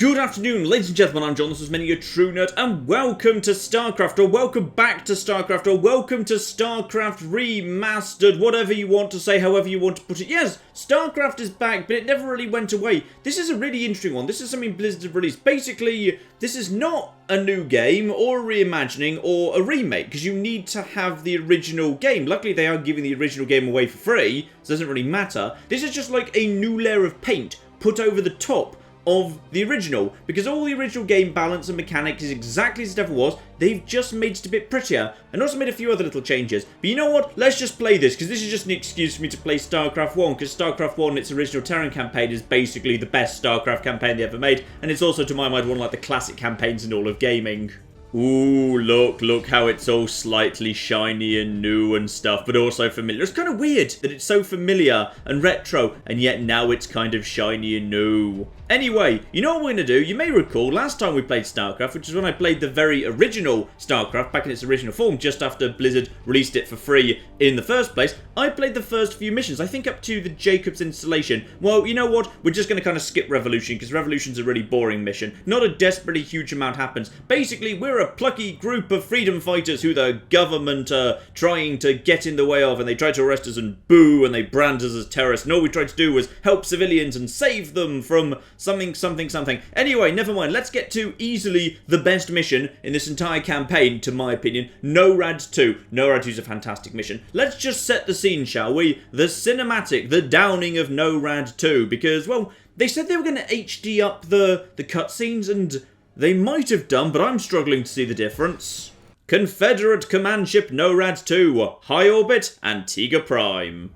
Good afternoon, ladies and gentlemen, I'm John, this is Many a True Nerd, and welcome to StarCraft, or welcome back to StarCraft, or welcome to StarCraft Remastered, whatever you want to say, however you want to put it. Yes, StarCraft is back, but it never really went away. This is a really interesting one. This is something Blizzard have released. Basically, this is not a new game, or a reimagining, or a remake, because you need to have the original game. Luckily, they are giving the original game away for free, so it doesn't really matter. This is just like a new layer of paint put over the top of the original, because all the original game balance and mechanics is exactly as it ever was. They've just made it a bit prettier, and also made a few other little changes. But you know what? Let's just play this, because this is just an excuse for me to play StarCraft 1, because StarCraft 1, its original Terran campaign, is basically the best StarCraft campaign they ever made, and it's also, to my mind, one of like the classic campaigns in all of gaming. Ooh, look how it's all slightly shiny and new and stuff, but also familiar. It's kind of weird that it's so familiar and retro, and yet now it's kind of shiny and new. Anyway, you know what we're going to do? You may recall last time we played StarCraft, which is when I played the very original StarCraft back in its original form, just after Blizzard released it for free in the first place. I played the first few missions, I think up to the Jacobs installation. Well, you know what? We're just going to kind of skip Revolution, because Revolution's a really boring mission. Not a desperately huge amount happens. Basically, we're a plucky group of freedom fighters who the government are trying to get in the way of, and they try to arrest us and boo, and they brand us as terrorists, and all we tried to do was help civilians and save them from something. Anyway, never mind. Let's get to easily the best mission in this entire campaign, to my opinion, Norad II. Norad II is a fantastic mission. Let's just set the scene, shall we? The cinematic, the downing of Norad II, because, well, they said they were going to HD up the cutscenes, and they might have done, but I'm struggling to see the difference. Confederate command ship Norad II, high orbit, Antiga Prime.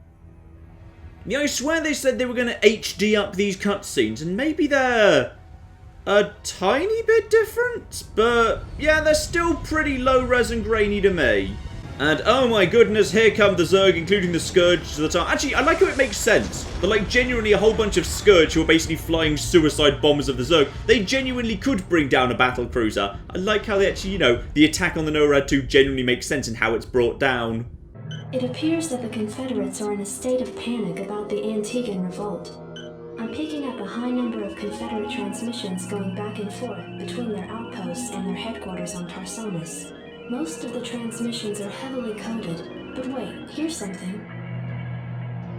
Yeah, I swear they said they were going to HD up these cutscenes, and maybe they're a tiny bit different, but yeah, they're still pretty low-res and grainy to me. And oh my goodness, here come the Zerg, including the Scourge to the top. Actually, I like how it makes sense. But like, genuinely a whole bunch of Scourge who are basically flying suicide bombers of the Zerg, they genuinely could bring down a battle cruiser. I like how they actually, you know, the attack on the Norad II genuinely makes sense in how it's brought down. It appears that the Confederates are in a state of panic about the Antigan revolt. I'm picking up a high number of Confederate transmissions going back and forth between their outposts and their headquarters on Tarsonis. Most of the transmissions are heavily coded, but wait, here's something.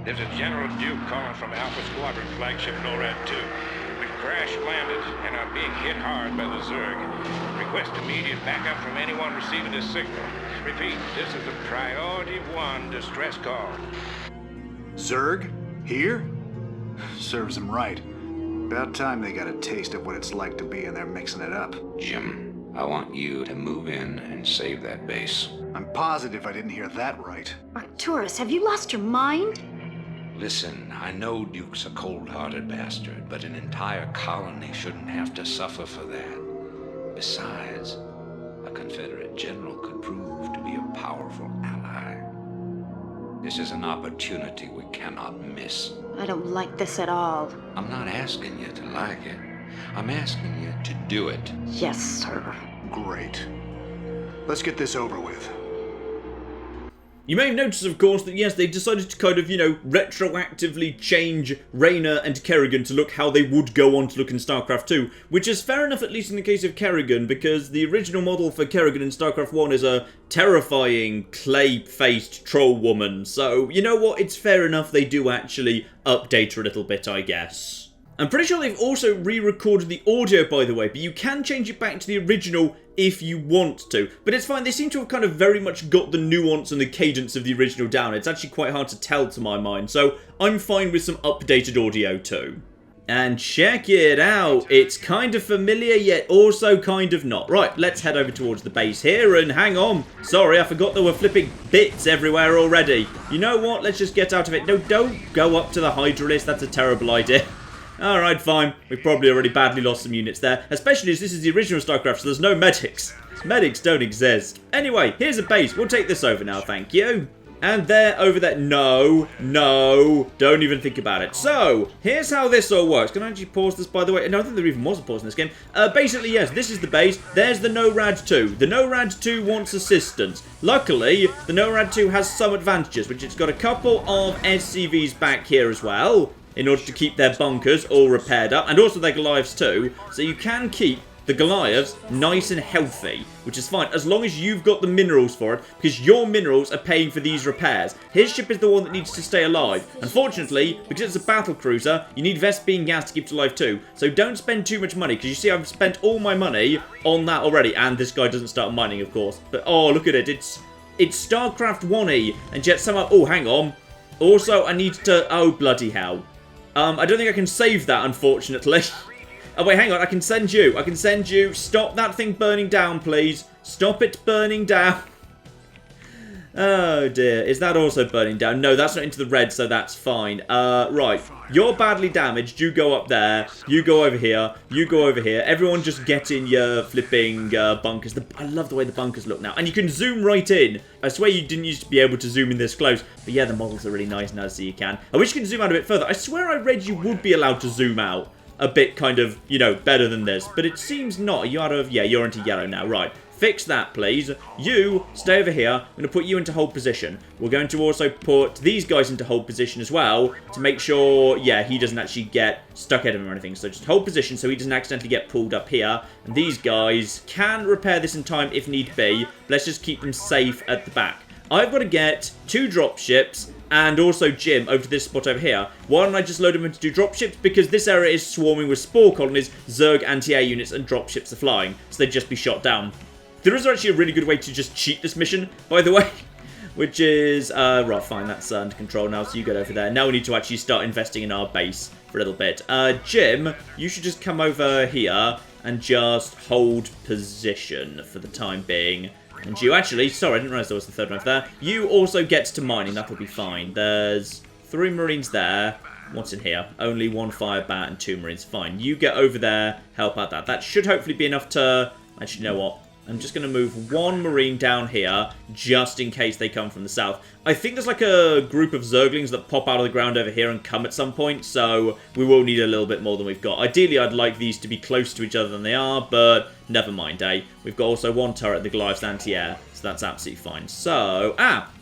This is General Duke calling from Alpha Squadron flagship Norad II. We've crash-landed and are being hit hard by the Zerg. Request immediate backup from anyone receiving this signal. Repeat, this is a Priority 1 distress call. Zerg? Here? Serves them right. About time they got a taste of what it's like to be in there mixing it up. Jim, I want you to move in and save that base. I'm positive I didn't hear that right. Arcturus, have you lost your mind? Listen, I know Duke's a cold-hearted bastard, but an entire colony shouldn't have to suffer for that. Besides, a Confederate general could prove to be a powerful ally. This is an opportunity we cannot miss. I don't like this at all. I'm not asking you to like it. I'm asking you to do it. Yes, sir. Great. Let's get this over with. You may have noticed, of course, that yes, they decided to kind of, you know, retroactively change Reyna and Kerrigan to look how they would go on to look in StarCraft 2, which is fair enough at least in the case of Kerrigan, because the original model for Kerrigan in StarCraft 1 is a terrifying, clay-faced troll woman, so you know what, it's fair enough they do actually update her a little bit, I guess. I'm pretty sure they've also re-recorded the audio, by the way, but you can change it back to the original if you want to. But it's fine, they seem to have kind of very much got the nuance and the cadence of the original down. It's actually quite hard to tell to my mind, so I'm fine with some updated audio too. And check it out, it's kind of familiar yet also kind of not. Right, let's head over towards the base here, and hang on. Sorry, I forgot there were flipping bits everywhere already. You know what, let's just get out of it. No, don't go up to the Hydralisk, that's a terrible idea. Alright, fine. We've probably already badly lost some units there. Especially as this is the original StarCraft, so there's no medics. Medics don't exist. Anyway, here's a base. We'll take this over now, thank you. And there, over there. No, don't even think about it. So, here's how this all works. Can I actually pause this, by the way? No, I don't think there even was a pause in this game. Basically, yes, this is the base. There's the Norad II. The Norad II wants assistance. Luckily, the Norad II has some advantages, which it's got a couple of SCVs back here as well. in order to keep their bunkers all repaired up, and also their Goliaths too, so you can keep the Goliaths nice and healthy, which is fine, as long as you've got the minerals for it, because your minerals are paying for these repairs. His ship is the one that needs to stay alive. Unfortunately, because it's a battle cruiser, you need Vespine gas to keep it alive too. So don't spend too much money, because you see I've spent all my money on that already, and this guy doesn't start mining, of course. But, oh, look at it, it's StarCraft 1E, and yet somehow, oh, hang on. Also, I need to, oh, bloody hell. I don't think I can save that, unfortunately. Oh, wait, hang on. I can send you. I can send you. Stop that thing burning down, please. Stop it burning down. Oh, dear. Is that also burning down? No, that's not into the red, so that's fine. Right. You're badly damaged. You go up there. You go over here. You go over here. Everyone just get in your flipping bunkers. I love the way the bunkers look now. And you can zoom right in. I swear you didn't used to be able to zoom in this close. But yeah, the models are really nice now, so you can. I wish you could zoom out a bit further. I swear I read you would be allowed to zoom out a bit kind of, you know, better than this. But it seems not. Are you out of... Yeah, you're into yellow now. Right. Fix that, please. You, stay over here. I'm going to put you into hold position. We're going to also put these guys into hold position as well to make sure, yeah, he doesn't actually get stuck at him or anything. So just hold position so he doesn't accidentally get pulled up here. And these guys can repair this in time if need be. Let's just keep them safe at the back. I've got to get 2 dropships and also Jim over to this spot over here. Why don't I just load them into 2 dropships? Because this area is swarming with spore colonies, Zerg anti-air units, and dropships are flying. So they'd just be shot down. There is actually a really good way to just cheat this mission, by the way. Which is, right, fine, that's under control now, so you get over there. Now we need to actually start investing in our base for a little bit. Jim, you should just come over here and just hold position for the time being. And you actually, sorry, I didn't realise there was the third one over there. You also get to mining, that'll be fine. There's 3 Marines there. What's in here? Only 1 fire bat and 2 Marines. Fine. You get over there, help out that. That should hopefully be enough to... Actually, you know what? I'm just going to move 1 Marine down here, just in case they come from the south. I think there's like a group of Zerglings that pop out of the ground over here and come at some point, so we will need a little bit more than we've got. Ideally, I'd like these to be closer to each other than they are, but never mind, eh? We've got also 1 turret, the Goliath's anti-air, so that's absolutely fine. So,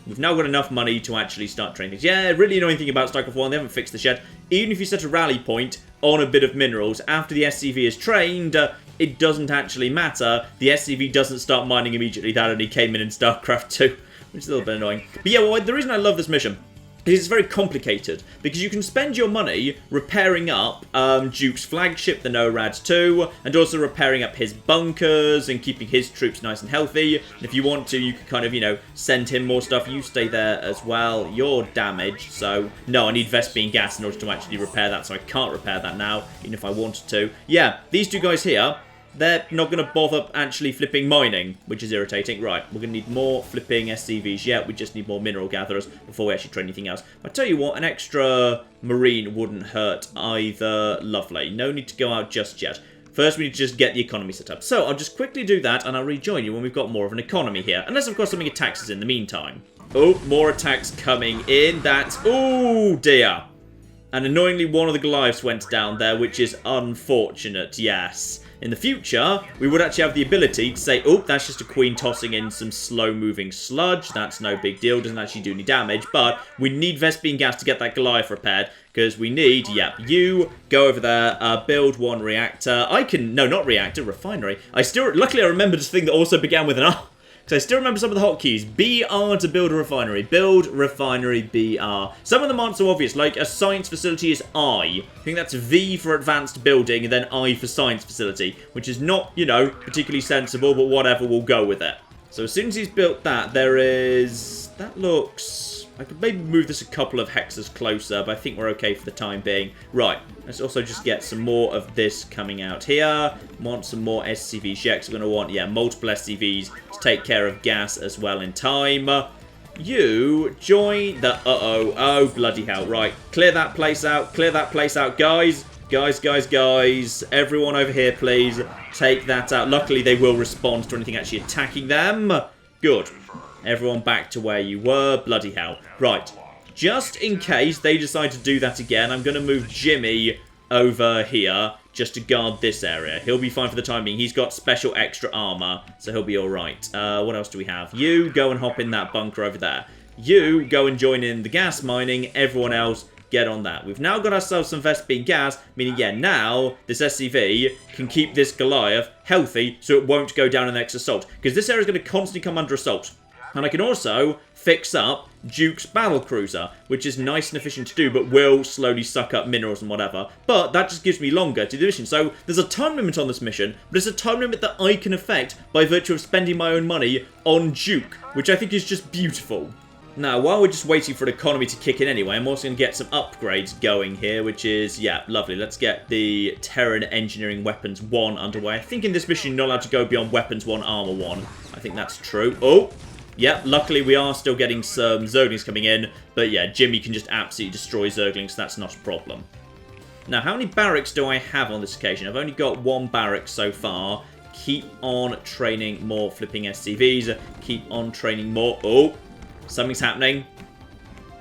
we've now got enough money to actually start training things. Yeah, really annoying thing about StarCraft 1, they haven't fixed this yet. Even if you set a rally point on a bit of minerals, after the SCV is trained... it doesn't actually matter. The SCV doesn't start mining immediately. That only came in StarCraft 2, which is a little bit annoying. But yeah, well, the reason I love this mission is it's very complicated, because you can spend your money repairing up Duke's flagship, the Norad II, and also repairing up his bunkers and keeping his troops nice and healthy. And if you want to, you can kind of, you know, send him more stuff. You stay there as well. You're damaged, so no, I need Vespine gas in order to actually repair that, so I can't repair that now, even if I wanted to. Yeah, these 2 guys here, they're not going to bother actually flipping mining, which is irritating. Right, we're going to need more flipping SCVs. Yeah, we just need more mineral gatherers before we actually try anything else. But I tell you what, an extra Marine wouldn't hurt either. Lovely. No need to go out just yet. First, we need to just get the economy set up. So, I'll just quickly do that, and I'll rejoin you when we've got more of an economy here. Unless, of course, something attacks us in the meantime. Oh, more attacks coming in. That's... oh, dear. And annoyingly, one of the Goliaths went down there, which is unfortunate, yes. In the future, we would actually have the ability to say, oh, that's just a queen tossing in some slow-moving sludge. That's no big deal. Doesn't actually do any damage. But we need Vespine gas to get that Goliath repaired. Because we need, you go over there, build 1 reactor. I can, no, not reactor, refinery. Luckily I remembered this thing that also began with an R. Because I still remember some of the hotkeys. BR to build a refinery. Build refinery BR. Some of them aren't so obvious, like a science facility is I. I think that's V for advanced building, and then I for science facility. Which is not, you know, particularly sensible, but whatever, we'll go with it. So as soon as he's built that, there is... that looks... I could maybe move this a couple of hexes closer, but I think we're okay for the time being. Right, let's also just get some more of this coming out here. Want some more SCVs. Yeah, because we're going to want, yeah, multiple SCVs to take care of gas as well in time. You join the... oh, bloody hell. Right, clear that place out. Clear that place out, guys. Guys. Everyone over here, please. Take that out. Luckily, they will respond to anything actually attacking them. Good. Everyone back to where you were. Bloody hell. Right. Just in case they decide to do that again, I'm going to move Jimmy over here just to guard this area. He'll be fine for the time being. He's got special extra armor, so he'll be alright. What else do we have? You go and hop in that bunker over there. You go and join in the gas mining. Everyone else, get on that. We've now got ourselves some Vespine gas, meaning, yeah, now this SCV can keep this Goliath healthy so it won't go down in the next assault. Because this area is going to constantly come under assault. And I can also fix up Duke's battlecruiser, which is nice and efficient to do, but will slowly suck up minerals and whatever. But that just gives me longer to do the mission. So there's a time limit on this mission, but it's a time limit that I can affect by virtue of spending my own money on Duke, which I think is just beautiful. Now, while we're just waiting for the economy to kick in anyway, I'm also going to get some upgrades going here, which is, yeah, lovely. Let's get the Terran Engineering Weapons 1 underway. I think in this mission you're not allowed to go beyond Weapons 1, Armor 1. I think that's true. Oh! Yep, luckily we are still getting some Zerglings coming in, but yeah, Jimmy can just absolutely destroy Zerglings, so that's not a problem. Now, how many barracks do I have on this occasion? I've only got 1 barrack so far. Keep on training more flipping SCVs. Keep on training more. Oh, something's happening.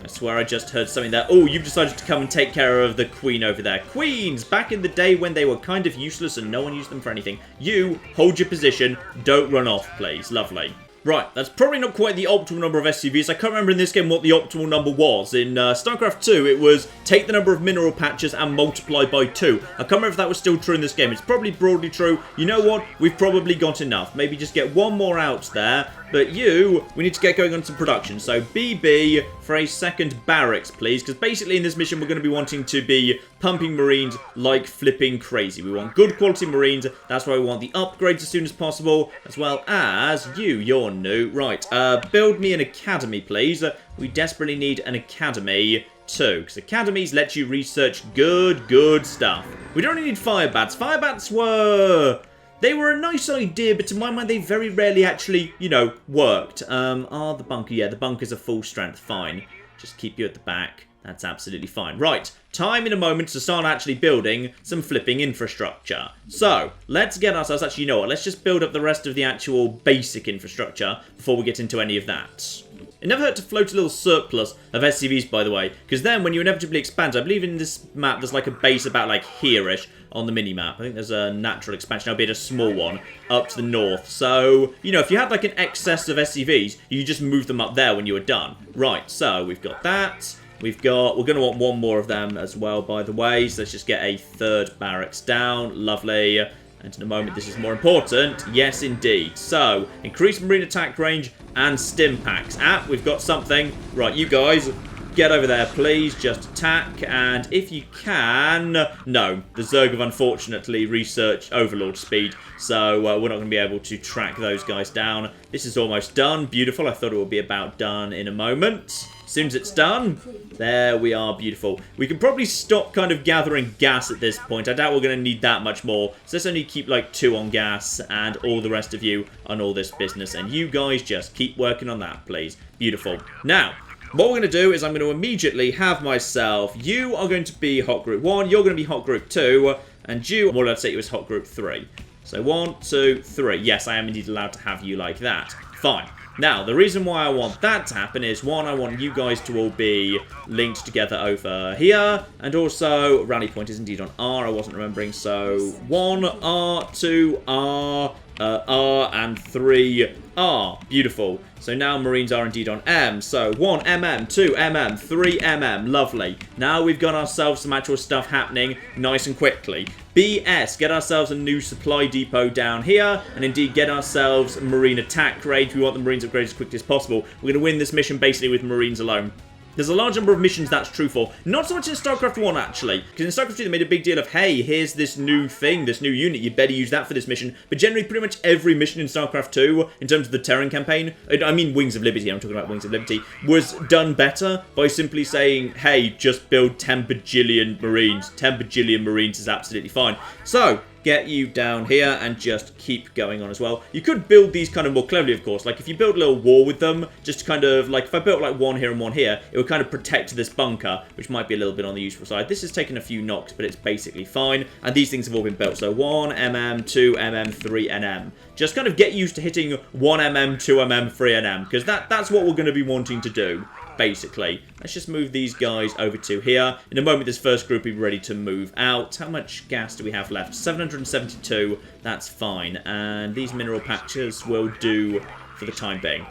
I swear I just heard something there. Oh, you've decided to come and take care of the Queen over there. Queens! Back in the day when they were kind of useless and no one used them for anything. You, hold your position. Don't run off, please. Lovely. Right, that's probably not quite the optimal number of SCVs. I can't remember in this game what the optimal number was. In StarCraft 2, it was take the number of mineral patches and multiply by 2. I can't remember if that was still true in this game. It's probably broadly true. You know what? We've probably got enough. Maybe just get 1 more out there. But we need to get going on some production. So BB for a second barracks, please. Because basically in this mission, we're going to be wanting to be pumping Marines like flipping crazy. We want good quality Marines. That's why we want the upgrades as soon as possible. As well as you're new. Right, build me an academy, please. We desperately need an academy too. Because academies let you research good stuff. We don't need fire bats. Fire bats were... They were a nice idea, but to my mind, they very rarely actually, you know, worked. The bunker? Yeah, the bunkers are full strength. Fine. Just keep you at the back. That's absolutely fine. Right. Time in a moment to start actually building some flipping infrastructure. So, let's get ourselves... Actually, you know what? Let's just build up the rest of the actual basic infrastructure before we get into any of that. It never hurt to float a little surplus of SCVs, by the way, because then when you inevitably expand, I believe in this map there's like a base about like here-ish on the mini-map. I think there's a natural expansion, albeit a small one, up to the north. So, you know, if you had like an excess of SCVs, you could just move them up there when you were done. Right, so we've got that. We're going to want 1 more of them as well, by the way. So let's just get a 3rd barracks down. Lovely. And in a moment, this is more important. Yes, indeed. So, increase Marine attack range and stim packs. We've got something. Right, you guys, get over there, please. Just attack. And if you can... No, the Zerg have unfortunately researched Overlord speed. So, we're not going to be able to track those guys down. This is almost done. Beautiful. I thought it would be about done in a moment. As soon as it's done, there we are, beautiful. We can probably stop kind of gathering gas at this point. I doubt we're going to need that much more. So let's only keep like 2 on gas and all the rest of you on all this business. And you guys just keep working on that, please. Beautiful. Now, what we're going to do is I'm going to immediately have myself... You are going to be Hot Group 1, you're going to be Hot Group 2, and you... I'm allowed to say you as Hot Group 3. So 1, 2, 3. Yes, I am indeed allowed to have you like that. Fine. Now, the reason why I want that to happen is, 1, I want you guys to all be linked together over here, and also, rally point is indeed on R, I wasn't remembering, so 1, R, 2, R, R, and 3, R. Beautiful. So now Marines are indeed on M. So 1 mm, 2 mm, 3 mm. Lovely. Now we've got ourselves some actual stuff happening nice and quickly. BS, get ourselves a new supply depot down here, and indeed get ourselves Marine attack range. We want the Marines upgraded as quickly as possible. We're going to win this mission basically with Marines alone. There's a large number of missions that's true for. Not so much in StarCraft 1, actually. Because in StarCraft 2, they made a big deal of, hey, here's this new thing, this new unit, you better use that for this mission. But generally, pretty much every mission in StarCraft 2, in terms of the Terran campaign, I mean Wings of Liberty, I'm talking about Wings of Liberty, was done better by simply saying, hey, just build 10 bajillion Marines. 10 bajillion Marines is absolutely fine. So, get you down here and just keep going on as well. You could build these kind of more cleverly, of course. Like, if you build a little wall with them, just kind of, like, if I built, like, 1 here and 1 here, it would kind of protect this bunker, which might be a little bit on the useful side. This has taken a few knocks, but it's basically fine. And these things have all been built. So 1 mm, 2 mm, 3 nm. Just kind of get used to hitting 1 mm, 2 mm, 3 nm, because that's what we're going to be wanting to do. Basically. Let's just move these guys over to here. In a moment, this first group will be ready to move out. How much gas do we have left? 772. That's fine. And these mineral patches will do for the time being.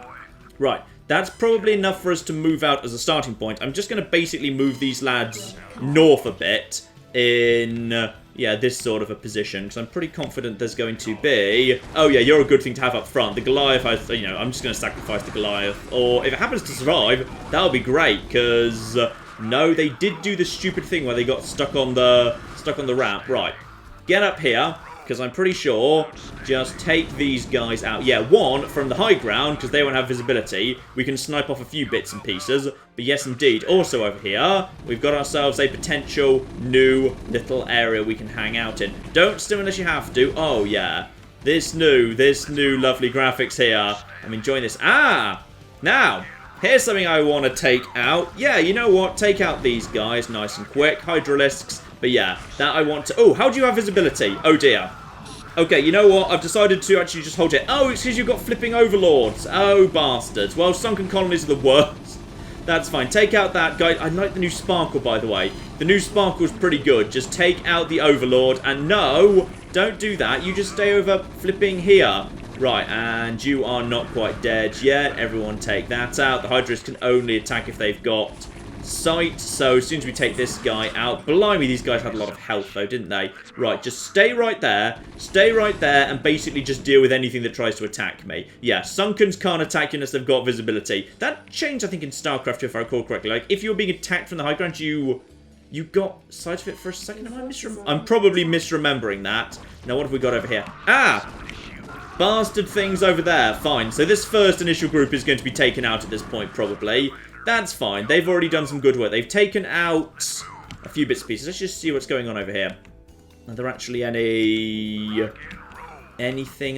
Right. That's probably enough for us to move out as a starting point. I'm just going to basically move these lads north a bit in, yeah, this sort of a position. Because I'm pretty confident there's going to be... Oh, yeah, you're a good thing to have up front. The Goliath, I'm just going to sacrifice the Goliath. Or if it happens to survive, that'll be great. Because, no, they did do the stupid thing where they got stuck on the ramp. Right, get up here. Because I'm pretty sure, just take these guys out. Yeah, one, from the high ground, because they won't have visibility. We can snipe off a few bits and pieces. But yes, indeed. Also over here, we've got ourselves a potential new little area we can hang out in. Don't stim unless you have to. Oh, yeah. This new lovely graphics here. I'm enjoying this. Ah! Now, here's something I want to take out. Yeah, you know what? Take out these guys nice and quick. Hydralisks. But yeah, that I want to... Oh, how do you have visibility? Oh, dear. Okay, you know what? I've decided to actually just hold it. Oh, it's because you've got flipping overlords. Oh, bastards. Well, sunken colonies are the worst. That's fine. Take out that guy. I like the new sparkle, by the way. The new sparkle's pretty good. Just take out the overlord. And no, don't do that. You just stay over flipping here. Right, and you are not quite dead yet. Everyone take that out. The Hydras can only attack if they've got... sight, so as soon as we take this guy out, blimey, these guys had a lot of health though, didn't they? Right, just stay right there, and basically just deal with anything that tries to attack me. Yeah, Sunkens can't attack you unless they've got visibility. That changed, I think, in StarCraft, if I recall correctly. Like, if you were being attacked from the high ground, you got sight of it for a second. I'm probably misremembering that. Now, what have we got over here? Ah! Bastard things over there. Fine, so this first initial group is going to be taken out at this point, probably. That's fine. They've already done some good work. They've taken out a few bits and pieces. Let's just see what's going on over here. Are there actually anything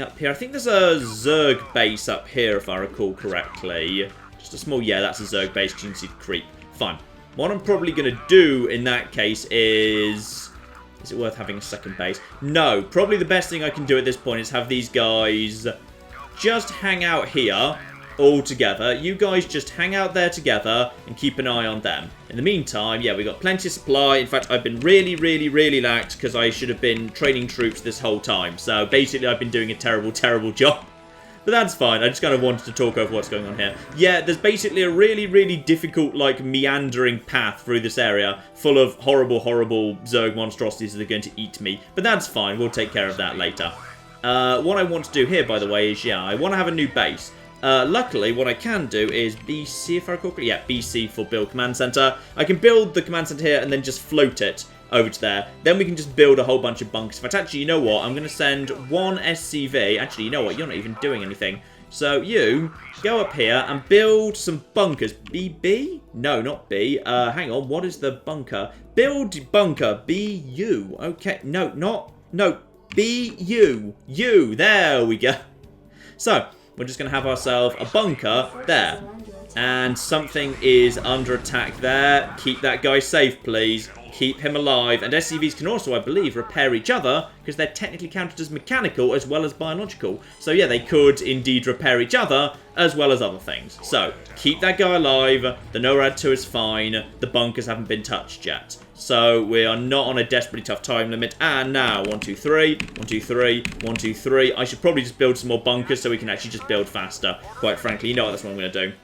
up here? I think there's a Zerg base up here, if I recall correctly. Just a small... Yeah, that's a Zerg base. You can see the creep. Fine. What I'm probably going to do in that case is... Is it worth having a second base? No. Probably the best thing I can do at this point is have these guys just hang out here all together. You guys just hang out there together and keep an eye on them. In the meantime, yeah, we got plenty of supply. In fact, I've been really lax because I should have been training troops this whole time. So basically, I've been doing a terrible job. But that's fine. I just kind of wanted to talk over what's going on here. Yeah, there's basically a really difficult, like, meandering path through this area full of horrible Zerg monstrosities that are going to eat me. But that's fine. We'll take care of that later. What I want to do here, by the way, is, yeah, I want to have a new base. Luckily, what I can do is BC, if I recall correctly. Yeah, BC for build command center. I can build the command center here and then just float it over to there. Then we can just build a whole bunch of bunkers. In fact, actually, you know what? I'm going to send one SCV. Actually, you know what? You're not even doing anything. So you go up here and build some bunkers. BB? No, not B. Hang on. What is the bunker? Build bunker. BU. Okay. No. BU. U. There we go. So... we're just going to have ourselves a bunker there. And something is under attack there. Keep that guy safe, please. Keep him alive. And SCVs can also, I believe, repair each other, because they're technically counted as mechanical as well as biological. So yeah, they could indeed repair each other as well as other things. So, keep that guy alive. The Norad II is fine. The bunkers haven't been touched yet. So, we are not on a desperately tough time limit. And now, 1, 2, 3, 1, 2, 3, 1, 2, 3. I should probably just build some more bunkers so we can actually just build faster. Quite frankly, you know what, that's what I'm going to do.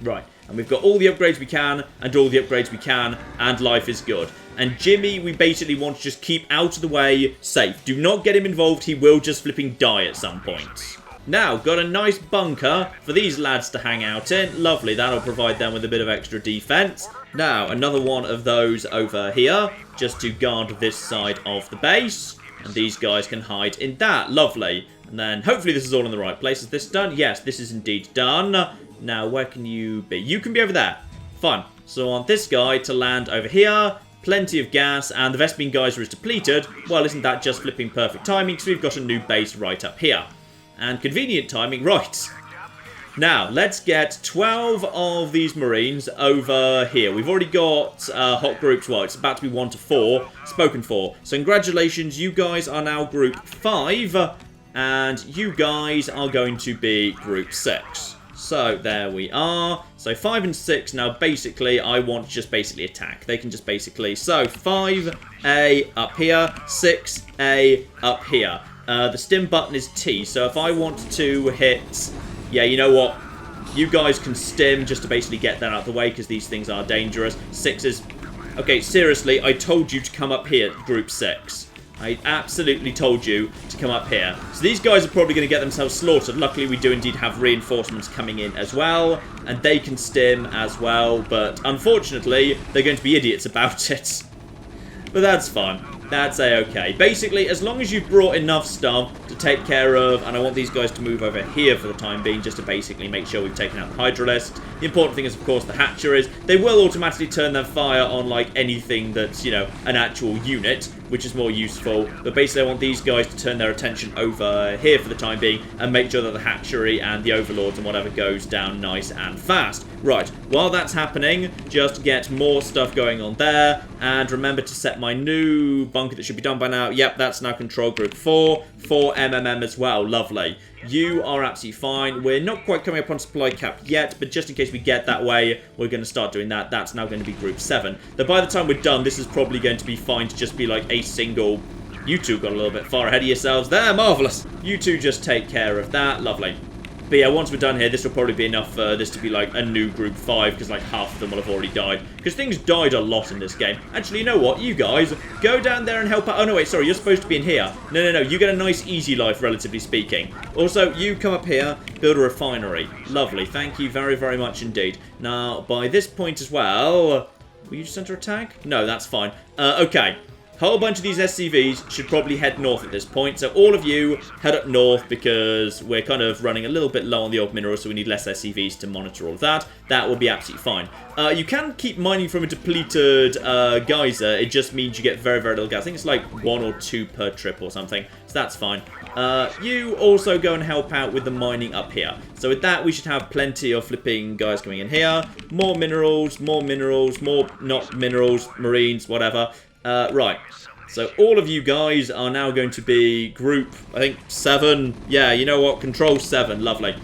Right, and we've got all the upgrades we can, and all the upgrades we can, and life is good. And Jimmy, we basically want to just keep out of the way, safe. Do not get him involved, he will just flipping die at some point. Now, got a nice bunker for these lads to hang out in. Lovely, that'll provide them with a bit of extra defense. Now, another one of those over here, just to guard this side of the base. And these guys can hide in that. Lovely. And then, hopefully this is all in the right place. Is this done? Yes, this is indeed done. Now, where can you be? You can be over there. Fine. So I want this guy to land over here. Plenty of gas, and the Vespene geyser is depleted. Well, isn't that just flipping perfect timing? Because we've got a new base right up here. And convenient timing, right. Now, let's get 12 of these Marines over here. We've already got hot groups. Well, it's about to be 1 to 4. Spoken for. So congratulations, you guys are now group 5. And you guys are going to be group 6. So, there we are. So, 5 and 6. Now, basically, I want to just basically attack. They can just basically... So, 5A up here. 6A up here. The stim button is T. So, if I want to hit... Yeah, you know what? You guys can stim just to basically get that out of the way, because these things are dangerous. 6 is... Okay, seriously, I told you to come up here, Group 6. I absolutely told you to come up here. So these guys are probably going to get themselves slaughtered. Luckily, we do indeed have reinforcements coming in as well. And they can stim as well. But unfortunately, they're going to be idiots about it. But that's fine. That's a-okay. Basically, as long as you've brought enough stuff to take care of, and I want these guys to move over here for the time being, just to basically make sure we've taken out the Hydralist. The important thing is, of course, the hatcheries. They will automatically turn their fire on, like, anything that's, you know, an actual unit, which is more useful. But basically, I want these guys to turn their attention over here for the time being, and make sure that the hatchery and the overlords and whatever goes down nice and fast. Right, while that's happening, just get more stuff going on there, and remember to set my new bunker that should be done by now. Yep, that's now control group 4, 4 MMM as well. Lovely. You are absolutely fine. We're not quite coming up on supply cap yet, but just in case we get that way, we're going to start doing that. That's now going to be group 7. But by the time we're done, this is probably going to be fine to just be like a single... You two got a little bit far ahead of yourselves there. Marvellous. You two just take care of that. Lovely. But yeah, once we're done here, this will probably be enough for this to be like a new group 5, because like half of them will have already died. Because things died a lot in this game. Actually, you know what? You guys, go down there and help out. Oh, no, wait, sorry, you're supposed to be in here. No, you get a nice, easy life, relatively speaking. Also, you come up here, build a refinery. Lovely, thank you very, very much indeed. Now, by this point as well... Will you just enter attack? No, that's fine. Okay. Whole bunch of these SCVs should probably head north at this point. So all of you head up north, because we're kind of running a little bit low on the old minerals, so we need less SCVs to monitor all of that. That will be absolutely fine. You can keep mining from a depleted geyser. It just means you get very, very little gas. I think it's like 1 or 2 per trip or something. So that's fine. You also go and help out with the mining up here. So with that, we should have plenty of flipping guys coming in here. More minerals, more not minerals, marines, whatever. Right, so all of you guys are now going to be group, I think, 7. Yeah, you know what? Control 7. Lovely.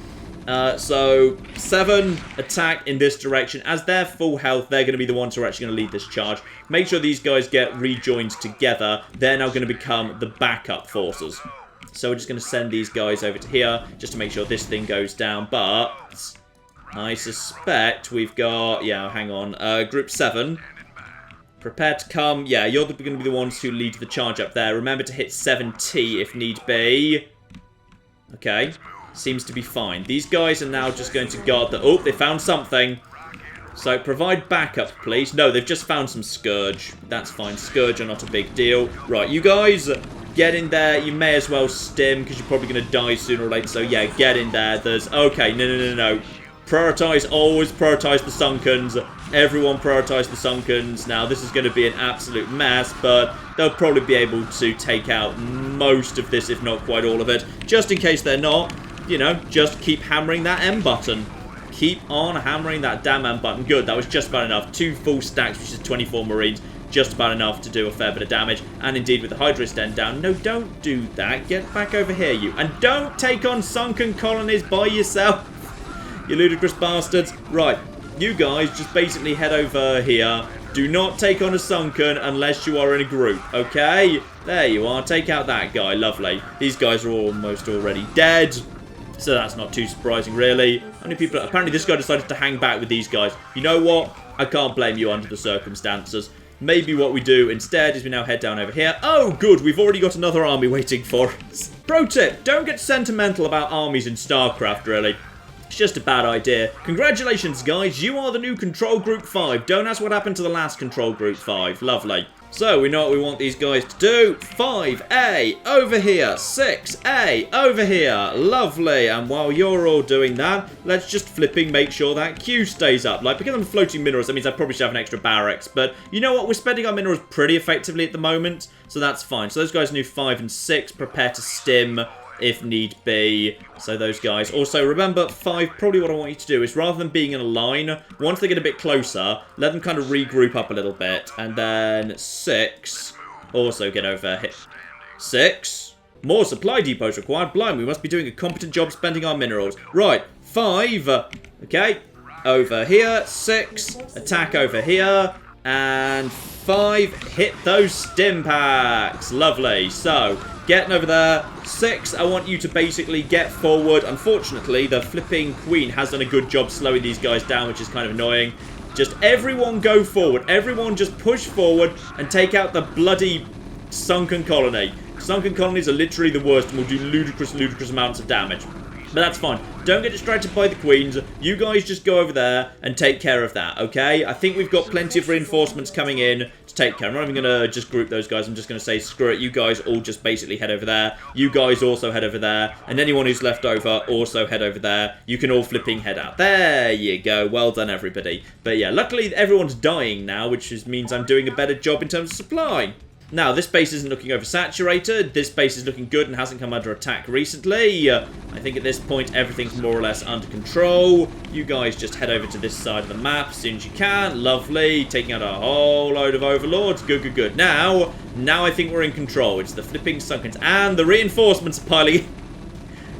So 7 attack in this direction. As they're full health, they're going to be the ones who are actually going to lead this charge. Make sure these guys get rejoined together. They're now going to become the backup forces. So we're just going to send these guys over to here just to make sure this thing goes down. But I suspect we've got... Yeah, hang on. Group 7... Prepare to come. Yeah, you're going to be the ones who lead the charge up there. Remember to hit 7T if need be. Okay. Seems to be fine. These guys are now just going to guard the... Oh, they found something. So, provide backup, please. No, they've just found some Scourge. That's fine. Scourge are not a big deal. Right, you guys, get in there. You may as well stim, because you're probably going to die sooner or later. So, yeah, get in there. There's... Okay, no. Prioritize, always prioritize the Sunkens. Everyone prioritize the Sunkens. Now, this is going to be an absolute mess, but they'll probably be able to take out most of this, if not quite all of it. Just in case they're not, you know, just keep hammering that M button. Keep on hammering that damn M button. Good, that was just about enough. 2 full stacks, which is 24 Marines. Just about enough to do a fair bit of damage. And indeed, with the Hydralist end down, no, don't do that. Get back over here, you. And don't take on sunken colonies by yourself. You ludicrous bastards. Right, you guys just basically head over here. Do not take on a sunken unless you are in a group, okay? There you are. Take out that guy. Lovely. These guys are almost already dead. So that's not too surprising, really. How many people... Apparently this guy decided to hang back with these guys. You know what? I can't blame you under the circumstances. Maybe what we do instead is we now head down over here. Oh, good. We've already got another army waiting for us. Pro tip. Don't get sentimental about armies in StarCraft, really. It's just a bad idea. Congratulations, guys. You are the new Control Group 5. Don't ask what happened to the last Control Group 5. Lovely. So, we know what we want these guys to do. 5A, over here. 6A, over here. Lovely. And while you're all doing that, let's just flipping make sure that Q stays up. Like, because I'm floating minerals, that means I probably should have an extra barracks. But you know what? We're spending our minerals pretty effectively at the moment. So that's fine. So those guys knew 5 and 6. Prepare to stim if need be. So those guys. Also, remember, 5, probably what I want you to do is rather than being in a line, once they get a bit closer, let them kind of regroup up a little bit. And then 6, also get over here. 6, more supply depots required. Blimey, we must be doing a competent job spending our minerals. Right, 5, okay, over here. 6, attack over here. And 5. Hit those stim packs. Lovely. So, getting over there. 6, I want you to basically get forward. Unfortunately, the flipping queen has done a good job slowing these guys down, which is kind of annoying. Just everyone go forward. Everyone just push forward and take out the bloody sunken colony. Sunken colonies are literally the worst and will do ludicrous amounts of damage. But that's fine. Don't get distracted by the queens. You guys just go over there and take care of that, okay? I think we've got plenty of reinforcements coming in to take care. I'm not even going to just group those guys. I'm just going to say, screw it. You guys all just basically head over there. You guys also head over there. And anyone who's left over also head over there. You can all flipping head out. There you go. Well done, everybody. But yeah, luckily everyone's dying now, which means I'm doing a better job in terms of supply. Now, this base isn't looking oversaturated. This base is looking good and hasn't come under attack recently. I think at this point, everything's more or less under control. You guys just head over to this side of the map as soon as you can. Lovely. Taking out a whole load of overlords. Good. Now I think we're in control. It's the flipping sunkens. And the reinforcements are piling in.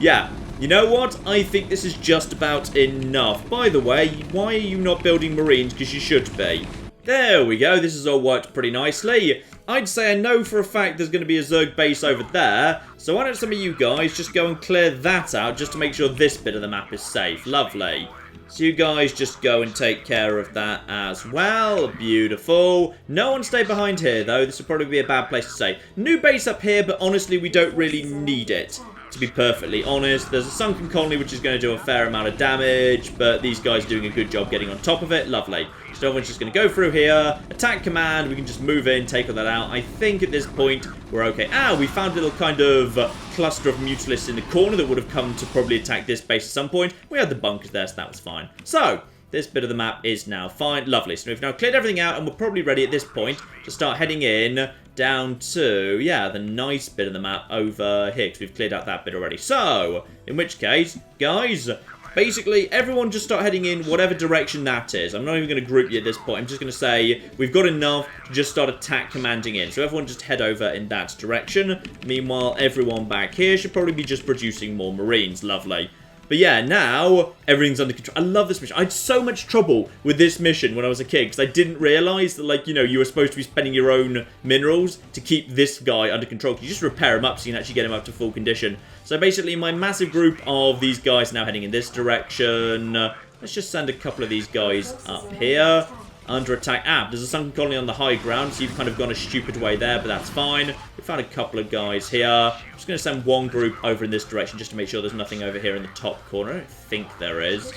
Yeah. You know what? I think this is just about enough. By the way, why are you not building marines? Because you should be. There we go. This has all worked pretty nicely. I'd say I know for a fact there's going to be a Zerg base over there. So why don't some of you guys just go and clear that out just to make sure this bit of the map is safe. Lovely. So you guys just go and take care of that as well. Beautiful. No one stay behind here, though. This would probably be a bad place to stay. New base up here, but honestly, we don't really need it. To be perfectly honest, there's a sunken colony which is going to do a fair amount of damage, but these guys are doing a good job getting on top of it. Lovely. So everyone's just going to go through here, attack command, we can just move in, take all that out. I think at this point we're okay. We found a little kind of cluster of mutalisks in the corner that would have come to probably attack this base at some point. We had the bunkers there, so that was fine. So, this bit of the map is now fine. Lovely. So we've now cleared everything out, and we're probably ready at this point to start heading in down to, yeah, the nice bit of the map over here, because we've cleared out that bit already. So, in which case, guys, basically, everyone just start heading in whatever direction that is. I'm not even going to group you at this point. I'm just going to say we've got enough to just start attack commanding in. So everyone just head over in that direction. Meanwhile, everyone back here should probably be just producing more marines. Lovely. But yeah, now everything's under control. I love this mission. I had so much trouble with this mission when I was a kid because I didn't realise that, like, you know, you were supposed to be spending your own minerals to keep this guy under control. You just repair him up so you can actually get him up to full condition. So basically, my massive group of these guys now heading in this direction. Let's just send a couple of these guys up here. Under attack. There's a sunken colony on the high ground, so you've kind of gone a stupid way there, but that's fine. We found a couple of guys here. I'm just going to send one group over in this direction just to make sure there's nothing over here in the top corner. I don't think there is.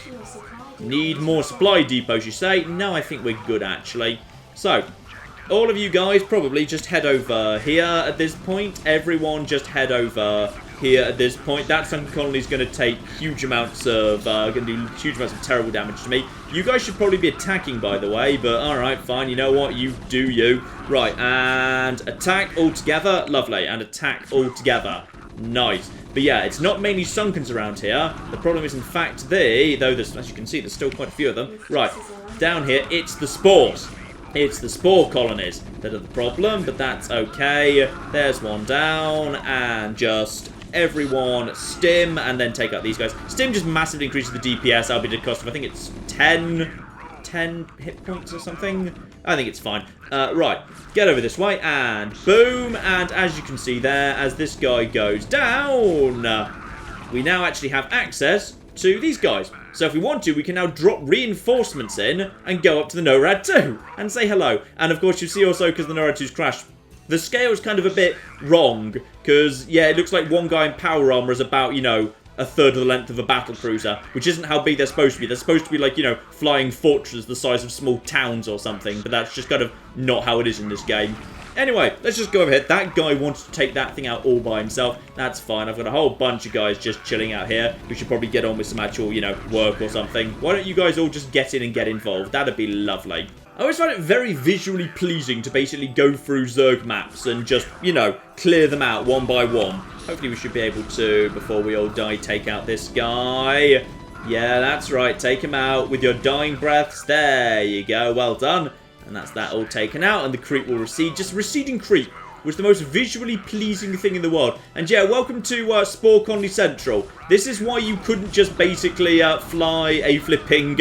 Need more supply depots, you say? No, I think we're good, actually. So, all of you guys probably just head over here at this point. Everyone just head over here at this point. That sunken colony is going to take huge amounts of, terrible damage to me. You guys should probably be attacking, by the way, but alright, fine, you know what, you do you. Right, and attack all together, lovely, and attack all together, nice. But yeah, it's not mainly sunkens around here. The problem is, in fact, though there's, as you can see, there's still quite a few of them. Right, down here, it's the spores. It's the spore colonies that are the problem, but that's okay. There's one down, and just everyone stim, and then take out these guys. Stim just massively increases the DPS, albeit cost of, I think it's 10 hit points or something. I think it's fine. Right, get over this way, and boom, and as you can see there, as this guy goes down, we now actually have access to these guys. So if we want to, we can now drop reinforcements in and go up to the Norad II and say hello. And of course, you see also, because the Norad II's crashed, the scale is kind of a bit wrong, because, yeah, it looks like one guy in power armor is about, you know, a third of the length of a battlecruiser, which isn't how big they're supposed to be. They're supposed to be like, you know, flying fortresses the size of small towns or something, but that's just kind of not how it is in this game. Anyway, let's just go over here. That guy wants to take that thing out all by himself. That's fine. I've got a whole bunch of guys just chilling out here. We should probably get on with some actual, you know, work or something. Why don't you guys all just get in and get involved? That'd be lovely. I always find it very visually pleasing to basically go through Zerg maps and just, you know, clear them out one by one. Hopefully we should be able to, before we all die, take out this guy. Yeah, that's right. Take him out with your dying breaths. There you go. Well done. And that's that all taken out, and the creep will recede. Just receding creep was the most visually pleasing thing in the world. And yeah, welcome to Spore Colony Central. This is why you couldn't just basically fly a flipping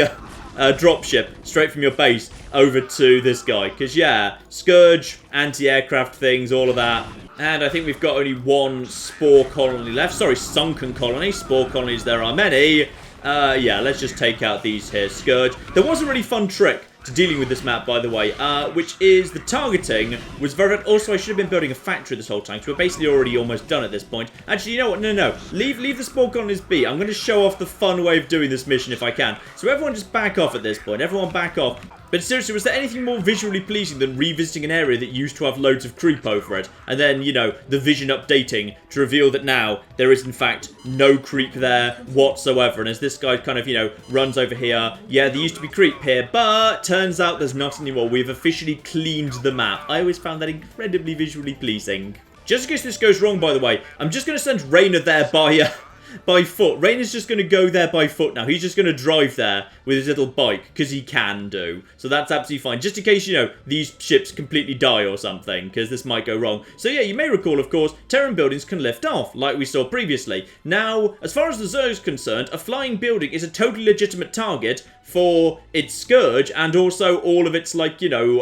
dropship straight from your base over to this guy. Because, yeah, Scourge, anti-aircraft things, all of that. And I think we've got only one spore colony left. Sorry, sunken colony. Spore colonies, there are many. Yeah, let's just take out these here. Scourge. There was a really fun trick to dealing with this map, by the way, which is the targeting was very... Also, I should have been building a factory this whole time, so we're basically already almost done at this point. Actually, you know what? No. Leave the spore colonies be. I'm going to show off the fun way of doing this mission if I can. So everyone just back off at this point. Everyone back off. But seriously, was there anything more visually pleasing than revisiting an area that used to have loads of creep over it? And then, you know, the vision updating to reveal that now there is, in fact, no creep there whatsoever. And as this guy kind of, you know, runs over here, yeah, there used to be creep here, but turns out there's not anymore. We've officially cleaned the map. I always found that incredibly visually pleasing. Just in case this goes wrong, by the way, I'm just going to send Rainer there by foot. Rainer's just going to go there by foot now. He's just going to drive there with his little bike, because he can do. So that's absolutely fine. Just in case, you know, these ships completely die or something, because this might go wrong. So yeah, you may recall, of course, Terran buildings can lift off, like we saw previously. Now, as far as the Zerg is concerned, a flying building is a totally legitimate target for its Scourge, and also all of its, like, you know,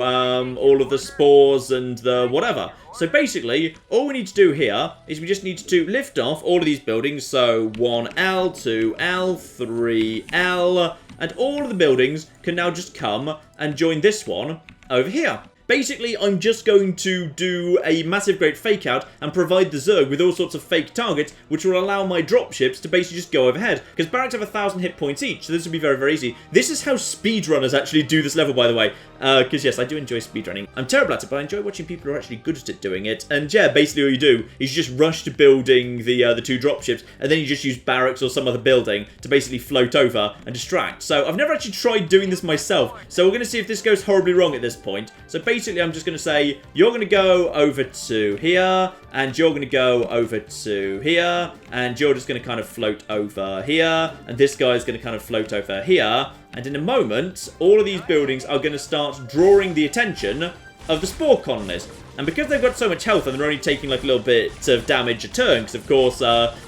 all of the spores and the whatever. So basically, all we need to do here is we just need to lift off all of these buildings. So 1L, 2L, 3L, and all of the buildings can now just come and join this one over here. Basically, I'm just going to do a massive great fake out and provide the Zerg with all sorts of fake targets, which will allow my dropships to basically just go overhead. Because barracks have 1,000 hit points each, so this will be very, very easy. This is how speedrunners actually do this level, by the way. Because, yes, I do enjoy speedrunning. I'm terrible at it, but I enjoy watching people who are actually good at doing it. And, yeah, basically all you do is you just rush to building the two dropships, and then you just use barracks or some other building to basically float over and distract. So I've never actually tried doing this myself, so we're going to see if this goes horribly wrong at this point. So basically, I'm just going to say, you're going to go over to here, and you're going to go over to here, and you're just going to kind of float over here, and this guy's going to kind of float over here. And in a moment, all of these buildings are going to start drawing the attention of the spore colonies. And because they've got so much health and they're only taking like a little bit of damage a turn, because of course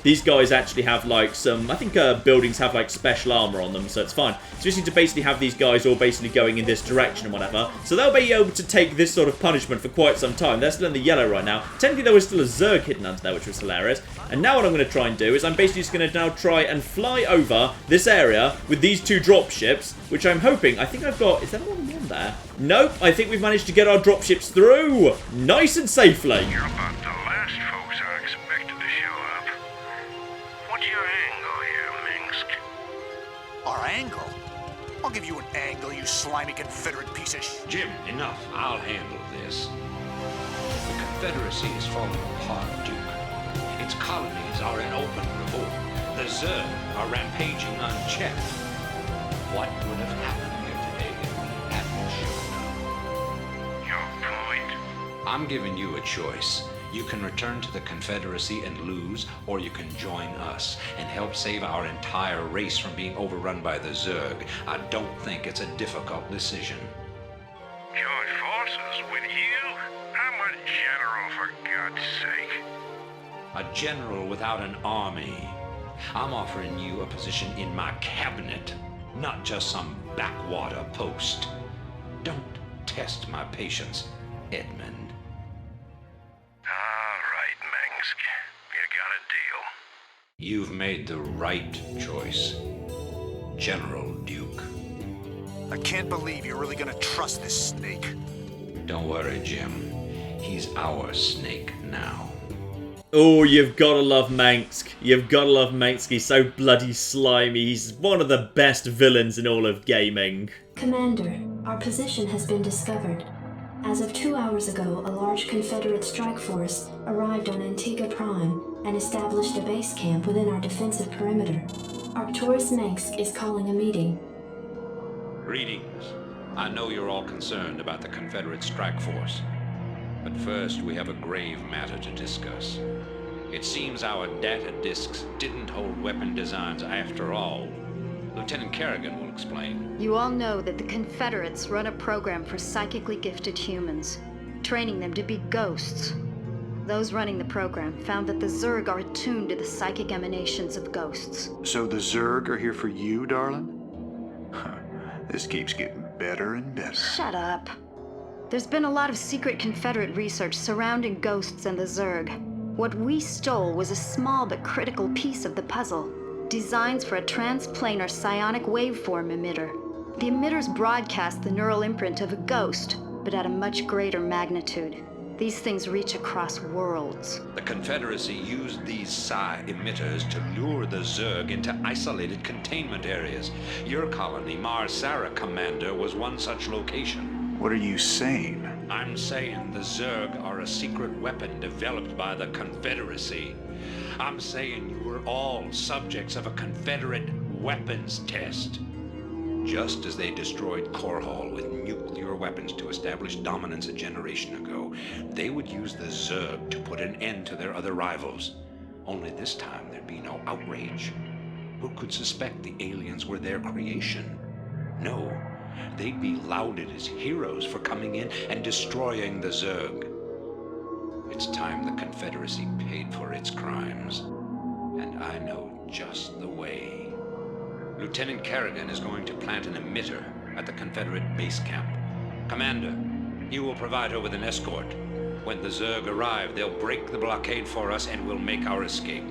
these guys actually have like some, I think buildings have like special armor on them, so it's fine. So we just need to basically have these guys all basically going in this direction and whatever. So they'll be able to take this sort of punishment for quite some time. They're still in the yellow right now. Technically there was still a Zerg hidden under there, which was hilarious. And now what I'm going to try and do is I'm basically just going to now try and fly over this area with these two dropships, which I'm hoping, I think I've got, is there more than one there? Nope, I think we've managed to get our dropships through nice and safely. You're about the last folks I expected to show up. What's your angle here, Minsk? Our angle? I'll give you an angle, you slimy Confederate piece of sh... Jim, enough. I'll handle this. The Confederacy is falling apart, Duke. Its colonies are in open revolt. The Zerg are rampaging unchecked. What would have happened here today if we hadn't shown up? Your point? I'm giving you a choice. You can return to the Confederacy and lose, or you can join us and help save our entire race from being overrun by the Zerg. I don't think it's a difficult decision. Join forces with you? I'm a general, for God's sake. A general without an army. I'm offering you a position in my cabinet, not just some backwater post. Don't test my patience, Edmund. All right, Minsk. You got a deal. You've made the right choice, General Duke. I can't believe you're really gonna trust this snake. Don't worry, Jim. He's our snake now. Oh, you've got to love Mansk. You've got to love Mansk. He's so bloody slimy. He's one of the best villains in all of gaming. Commander, our position has been discovered. As of 2 hours ago, a large Confederate strike force arrived on Antiga Prime and established a base camp within our defensive perimeter. Arcturus Mansk is calling a meeting. Greetings. I know you're all concerned about the Confederate strike force. But first, we have a grave matter to discuss. It seems our data disks didn't hold weapon designs after all. Lieutenant Kerrigan will explain. You all know that the Confederates run a program for psychically gifted humans, training them to be ghosts. Those running the program found that the Zerg are attuned to the psychic emanations of ghosts. So the Zerg are here for you, darling? This keeps getting better and better. Shut up. There's been a lot of secret Confederate research surrounding ghosts and the Zerg. What we stole was a small but critical piece of the puzzle. Designs for a transplanar psionic waveform emitter. The emitters broadcast the neural imprint of a ghost, but at a much greater magnitude. These things reach across worlds. The Confederacy used these psi emitters to lure the Zerg into isolated containment areas. Your colony, Mars-Sara Commander, was one such location. What are you saying? I'm saying the Zerg are a secret weapon developed by the Confederacy. I'm saying you were all subjects of a Confederate weapons test. Just as they destroyed Core Hall with nuclear weapons to establish dominance a generation ago, they would use the Zerg to put an end to their other rivals. Only this time there'd be no outrage. Who could suspect the aliens were their creation? No, they'd be lauded as heroes for coming in and destroying the Zerg. It's time the Confederacy paid for its crimes, and I know just the way. Lieutenant Kerrigan is going to plant an emitter at the Confederate base camp. Commander, you will provide her with an escort. When the Zerg arrive, they'll break the blockade for us and we'll make our escape.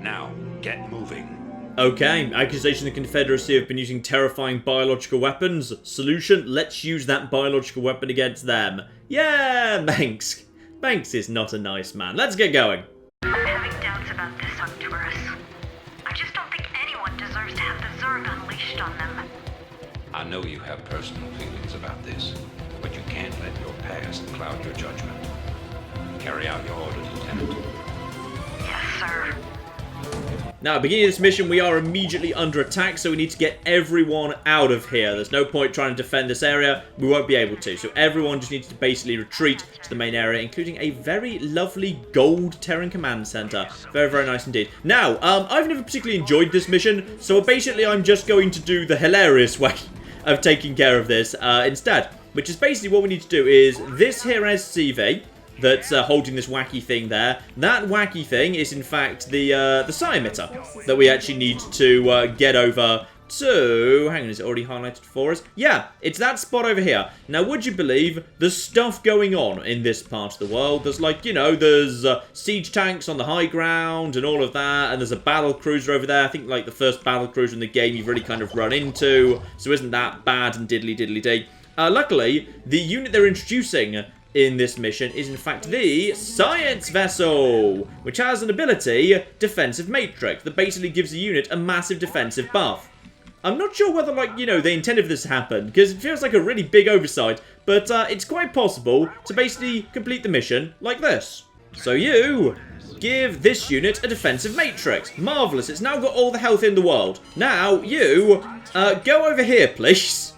Now, get moving. Okay, accusation the Confederacy have been using terrifying biological weapons. Solution, let's use that biological weapon against them. Yeah, Banks. Banks is not a nice man. Let's get going. I'm having doubts about this, Arcturus. I just don't think anyone deserves to have the Zerg unleashed on them. I know you have personal feelings about this, but you can't let your past cloud your judgment. Carry out your orders, Lieutenant. Yes, sir. Now, at the beginning of this mission, we are immediately under attack, so we need to get everyone out of here. There's no point trying to defend this area. We won't be able to. So everyone just needs to basically retreat to the main area, including a very lovely gold Terran command center. Very, very nice indeed. Now, I've never particularly enjoyed this mission, so basically I'm just going to do the hilarious way of taking care of this instead. Which is basically what we need to do is this here SCV that's holding this wacky thing there. That wacky thing is in fact the psi emitter that we actually need to get over to... Hang on, is it already highlighted for us? Yeah, it's that spot over here. Now, would you believe there's stuff going on in this part of the world? There's like, you know, there's siege tanks on the high ground and all of that, and there's a battle cruiser over there. I think like the first battle cruiser in the game you've really kind of run into, so isn't that bad and diddly-diddly-dee. Luckily, the unit they're introducing in this mission is in fact the Science Vessel, which has an ability, Defensive Matrix, that basically gives the unit a massive defensive buff. I'm not sure whether, like, you know, they intended for this to happen, because it feels like a really big oversight, but it's quite possible to basically complete the mission like this. So you give this unit a Defensive Matrix. Marvellous, it's now got all the health in the world. Now, you go over here, please.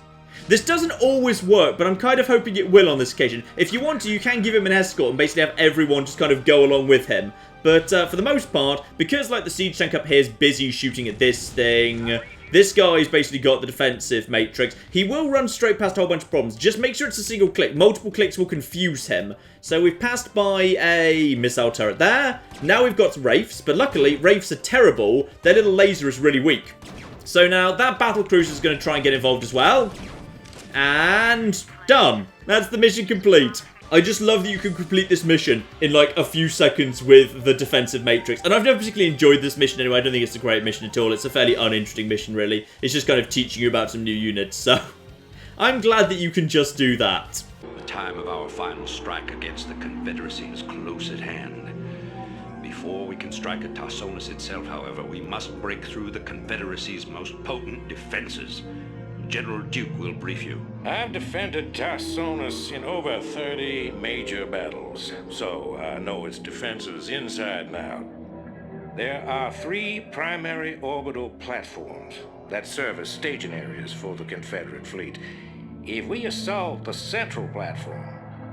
This doesn't always work, but I'm kind of hoping it will on this occasion. If you want to, you can give him an escort and basically have everyone just kind of go along with him. But for the most part, because like the siege tank up here is busy shooting at this thing, this guy's basically got the defensive matrix. He will run straight past a whole bunch of problems. Just make sure it's a single click. Multiple clicks will confuse him. So we've passed by a missile turret there. Now we've got Wraiths, but luckily Wraiths are terrible. Their little laser is really weak. So now that battle cruiser is going to try and get involved as well. And done. That's the mission complete. I just love that you can complete this mission in like a few seconds with the defensive matrix. And I've never particularly enjoyed this mission anyway. I don't think it's a great mission at all. It's a fairly uninteresting mission, really. It's just kind of teaching you about some new units. So I'm glad that you can just do that. The time of our final strike against the Confederacy is close at hand. Before we can strike at Tarsonis itself, however, we must break through the Confederacy's most potent defenses. General Duke will brief you. I've defended Tarsonis in over 30 major battles, so I know its defenses inside and out. There are 3 primary orbital platforms that serve as staging areas for the Confederate fleet. If we assault the central platform,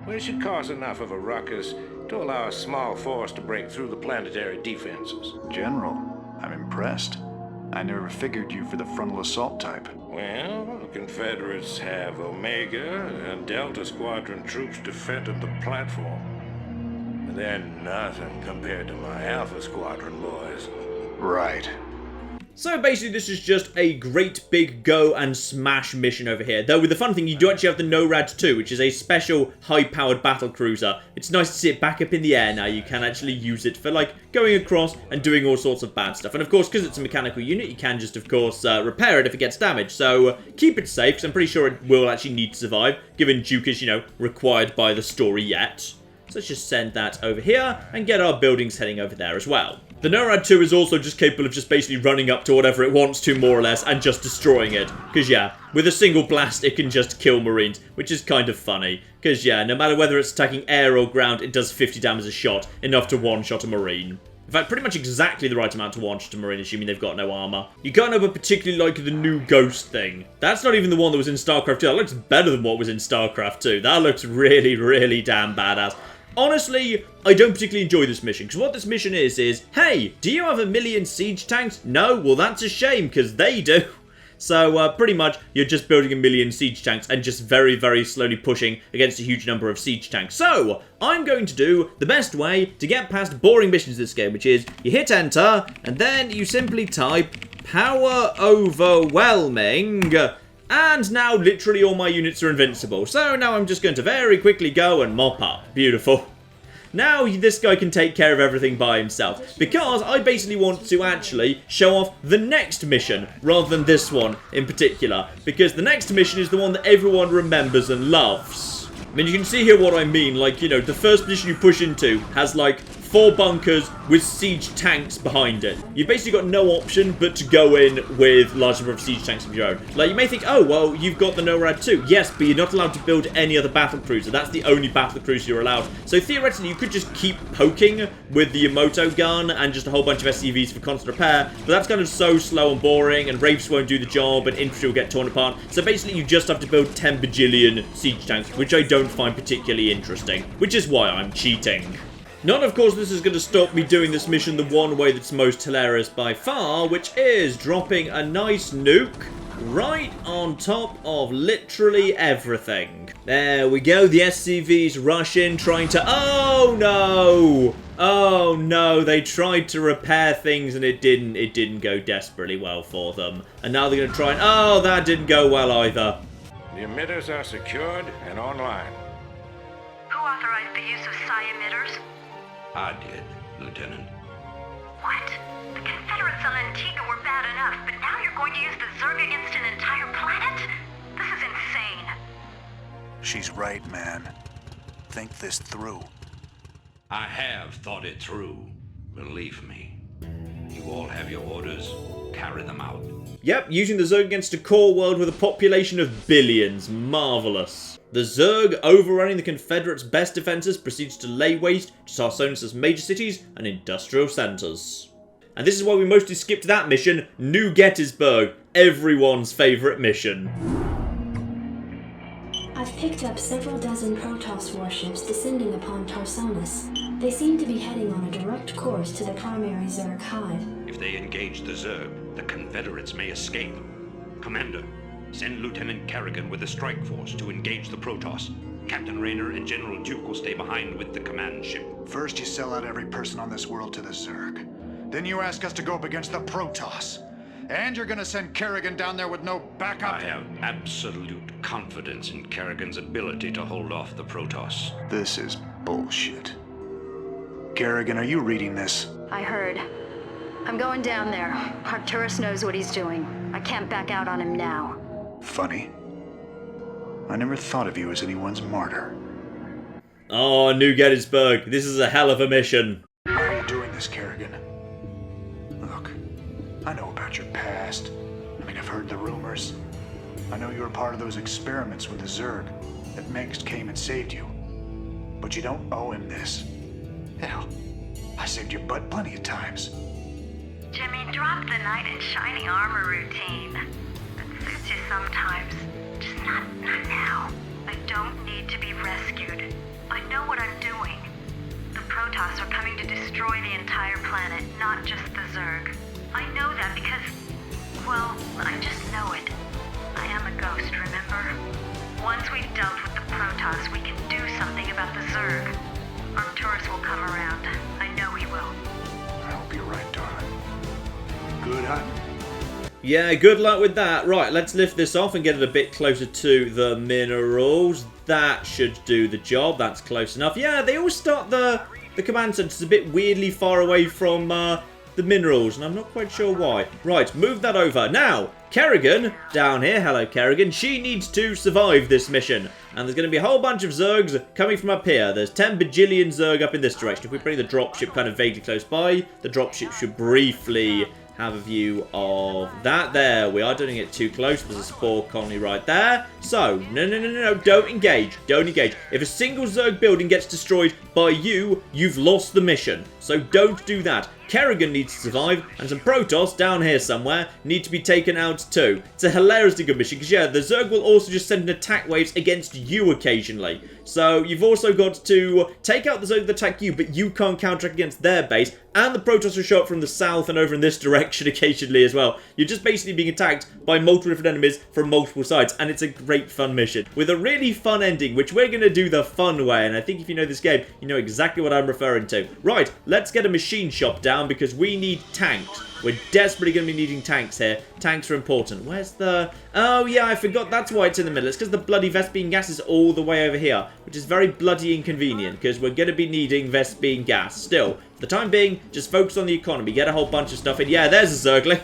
well, it should cause enough of a ruckus to allow a small force to break through the planetary defenses. General, I'm impressed. I never figured you for the frontal assault type. Well, the Confederates have Omega and Delta Squadron troops defending the platform. They're nothing compared to my Alpha Squadron boys. Right. So basically this is just a great big go and smash mission over here. Though with the fun thing, you do actually have the Norad II, which is a special high-powered battle cruiser. It's nice to see it back up in the air now. You can actually use it for like going across and doing all sorts of bad stuff. And of course, because it's a mechanical unit, you can just of course repair it if it gets damaged. So keep it safe, because I'm pretty sure it will actually need to survive, given Duke is, you know, required by the story yet. So let's just send that over here and get our buildings heading over there as well. The Norad II is also just capable of just basically running up to whatever it wants to, more or less, and just destroying it. Because, yeah, with a single blast, it can just kill Marines, which is kind of funny. Because, yeah, no matter whether it's attacking air or ground, it does 50 damage a shot, enough to one-shot a Marine. In fact, pretty much exactly the right amount to one-shot a Marine, assuming they've got no armor. You can't help but particularly like the new Ghost thing. That's not even the one that was in StarCraft 2. That looks better than what was in StarCraft 2. That looks really, really damn badass. Honestly, I don't particularly enjoy this mission, because what this mission is, hey, do you have 1 million siege tanks? No? Well, that's a shame, because they do. So, pretty much, you're just building 1 million siege tanks and just very, very slowly pushing against a huge number of siege tanks. So, I'm going to do the best way to get past boring missions in this game, which is, you hit enter, and then you simply type, power overwhelming, and now literally all my units are invincible. So now I'm just going to very quickly go and mop up. Beautiful. Now this guy can take care of everything by himself. Because I basically want to actually show off the next mission rather than this one in particular. Because the next mission is the one that everyone remembers and loves. I mean, you can see here what I mean. Like, you know, the first mission you push into has like 4 bunkers with siege tanks behind it. You've basically got no option but to go in with large number of siege tanks of your own. Like, you may think, oh, well, you've got the Norad II. Yes, but you're not allowed to build any other battle cruiser. That's the only battle cruiser you're allowed. So theoretically, you could just keep poking with the Yamato gun and just a whole bunch of SCVs for constant repair, but that's kind of so slow and boring, and Wraiths won't do the job, and infantry will get torn apart. So basically, you just have to build 10 bajillion siege tanks, which I don't find particularly interesting, which is why I'm cheating. Not, of course, this is going to stop me doing this mission the one way that's most hilarious by far, which is dropping a nice nuke right on top of literally everything. There we go, the SCVs rush in trying to... Oh no! Oh no, they tried to repair things and it didn't go desperately well for them. And now they're going to try and... Oh, that didn't go well either. The emitters are secured and online. Who authorized the use of psi emitters? I did, Lieutenant. What? The Confederates on Antiga were bad enough, but now you're going to use the Zerg against an entire planet? This is insane. She's right, man. Think this through. I have thought it through. Believe me. You all have your orders. Carry them out. Yep, using the Zerg against a core world with a population of billions. Marvelous. The Zerg, overrunning the Confederates' best defenses, proceeds to lay waste to Tarsonis' major cities and industrial centers. And this is why we mostly skipped that mission, New Gettysburg, everyone's favourite mission. I've picked up several dozen Protoss warships descending upon Tarsonis. They seem to be heading on a direct course to the primary Zerg hive. If they engage the Zerg, the Confederates may escape. Commander, send Lieutenant Kerrigan with a strike force to engage the Protoss. Captain Rayner and General Duke will stay behind with the command ship. First you sell out every person on this world to the Zerg. Then you ask us to go up against the Protoss. And you're gonna send Kerrigan down there with no backup? I have absolute confidence in Kerrigan's ability to hold off the Protoss. This is bullshit. Kerrigan, are you reading this? I heard. I'm going down there. Arcturus knows what he's doing. I can't back out on him now. Funny. I never thought of you as anyone's martyr. Oh, New Gettysburg. This is a hell of a mission. Why are you doing this, Kerrigan? Look, I know about your past. I mean, I've heard the rumors. I know you were part of those experiments with the Zerg that Mengsk came and saved you. But you don't owe him this. Hell, I saved your butt plenty of times. Jimmy, drop the knight in shining armor routine. That suits you sometimes. Just not now. I don't need to be rescued. I know what I'm doing. The Protoss are coming to destroy the entire planet, not just the Zerg. I know that because, well, I just know it. I am a ghost, remember? Once we've dealt with the Protoss, we can do something about the Zerg. Arcturus will come around. I know he will. I hope you're right, darling. Good hunting. Yeah, good luck with that. Right, let's lift this off and get it a bit closer to the minerals. That should do the job. That's close enough. Yeah, they all start the command centers a bit weirdly far away from the minerals, and I'm not quite sure why. Right, move that over. Now, Kerrigan, down here. Hello, Kerrigan. She needs to survive this mission. And there's going to be a whole bunch of Zergs coming from up here. There's 10 bajillion Zerg up in this direction. If we bring the dropship kind of vaguely close by, the dropship should briefly have a view of that. There, we are doing it too close. There's a spore colony right there. So, no, don't engage. Don't engage. If a single Zerg building gets destroyed by you, you've lost the mission. So don't do that. Kerrigan needs to survive, and some Protoss down here somewhere need to be taken out too. It's a hilariously good mission, because yeah, the Zerg will also just send in attack waves against you occasionally. So you've also got to take out the Zerg that attack you, but you can't counteract against their base, and the Protoss will show up from the south and over in this direction occasionally as well. You're just basically being attacked by multiple different enemies from multiple sides, and it's a great fun mission with a really fun ending, which we're going to do the fun way, and I think if you know this game, you know exactly what I'm referring to. Right, let's get a machine shop down, because we need tanks. We're desperately going to be needing tanks here. Tanks are important. Where's the... Oh, yeah, I forgot that's why it's in the middle. It's because the bloody Vespene gas is all the way over here, which is very bloody inconvenient, because we're going to be needing Vespene gas. Still, for the time being, just focus on the economy. Get a whole bunch of stuff in. Yeah, there's a Zergling.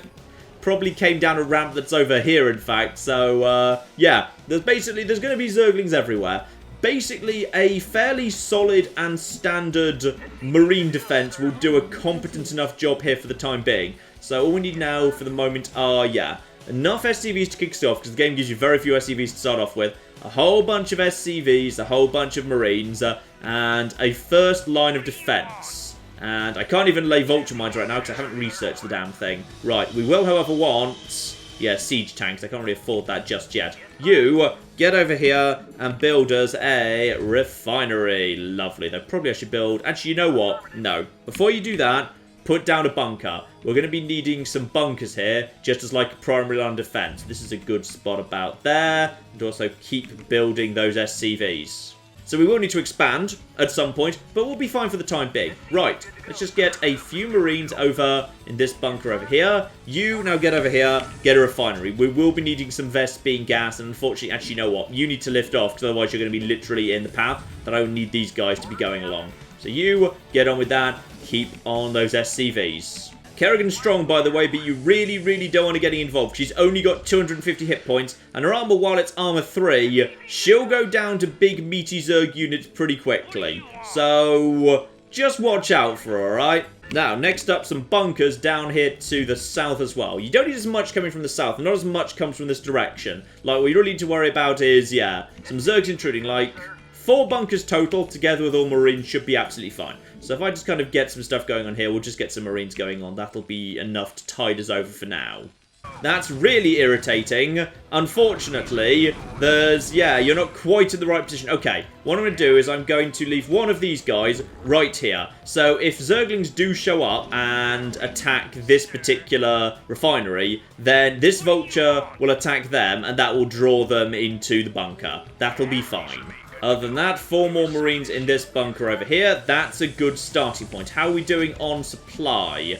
Probably came down a ramp that's over here, in fact. So, yeah, there's going to be Zerglings everywhere. Basically, a fairly solid and standard marine defense will do a competent enough job here for the time being. So all we need now for the moment are, yeah, enough SCVs to kick us off, because the game gives you very few SCVs to start off with. A whole bunch of SCVs, a whole bunch of marines, and a first line of defense. And I can't even lay vulture mines right now, because I haven't researched the damn thing. Right, we will, however, want... yeah, siege tanks. I can't really afford that just yet. You get over here and build us a refinery. Lovely. Though probably I should build... Actually, you know what? No. Before you do that, put down a bunker. We're going to be needing some bunkers here, just as like a primary line defense. This is a good spot about there. And also keep building those SCVs. So we will need to expand at some point, but we'll be fine for the time being. Right, let's just get a few Marines over in this bunker over here. You now get over here, get a refinery. We will be needing some Vespene gas, and unfortunately, actually, you know what? You need to lift off, because otherwise you're going to be literally in the path that I will need these guys to be going along. So you get on with that. Keep on those SCVs. Kerrigan's strong, by the way, but you really, really don't want to get involved. She's only got 250 hit points, and her armor, while it's armor 3, she'll go down to big, meaty Zerg units pretty quickly. So, just watch out for her, alright? Now, next up, some bunkers down here to the south as well. You don't need as much coming from the south, and not as much comes from this direction. Like, what you really need to worry about is, yeah, some Zergs intruding, like... 4 bunkers total, together with all Marines, should be absolutely fine. So if I just kind of get some stuff going on here, we'll just get some Marines going on. That'll be enough to tide us over for now. That's really irritating. Unfortunately, yeah, you're not quite in the right position. Okay, what I'm going to do is I'm going to leave one of these guys right here. So if Zerglings do show up and attack this particular refinery, then this vulture will attack them, and that will draw them into the bunker. That'll be fine. Other than that, 4 more Marines in this bunker over here. That's a good starting point. How are we doing on supply?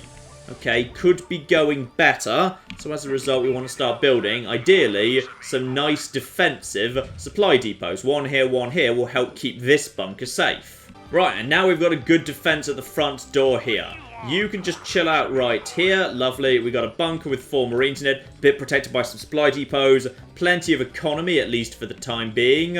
Okay, could be going better. So as a result, we want to start building, ideally, some nice defensive supply depots. One here will help keep this bunker safe. Right, and now we've got a good defense at the front door here. You can just chill out right here. Lovely. We got a bunker with 4 Marines in it. A bit protected by some supply depots. Plenty of economy, at least for the time being.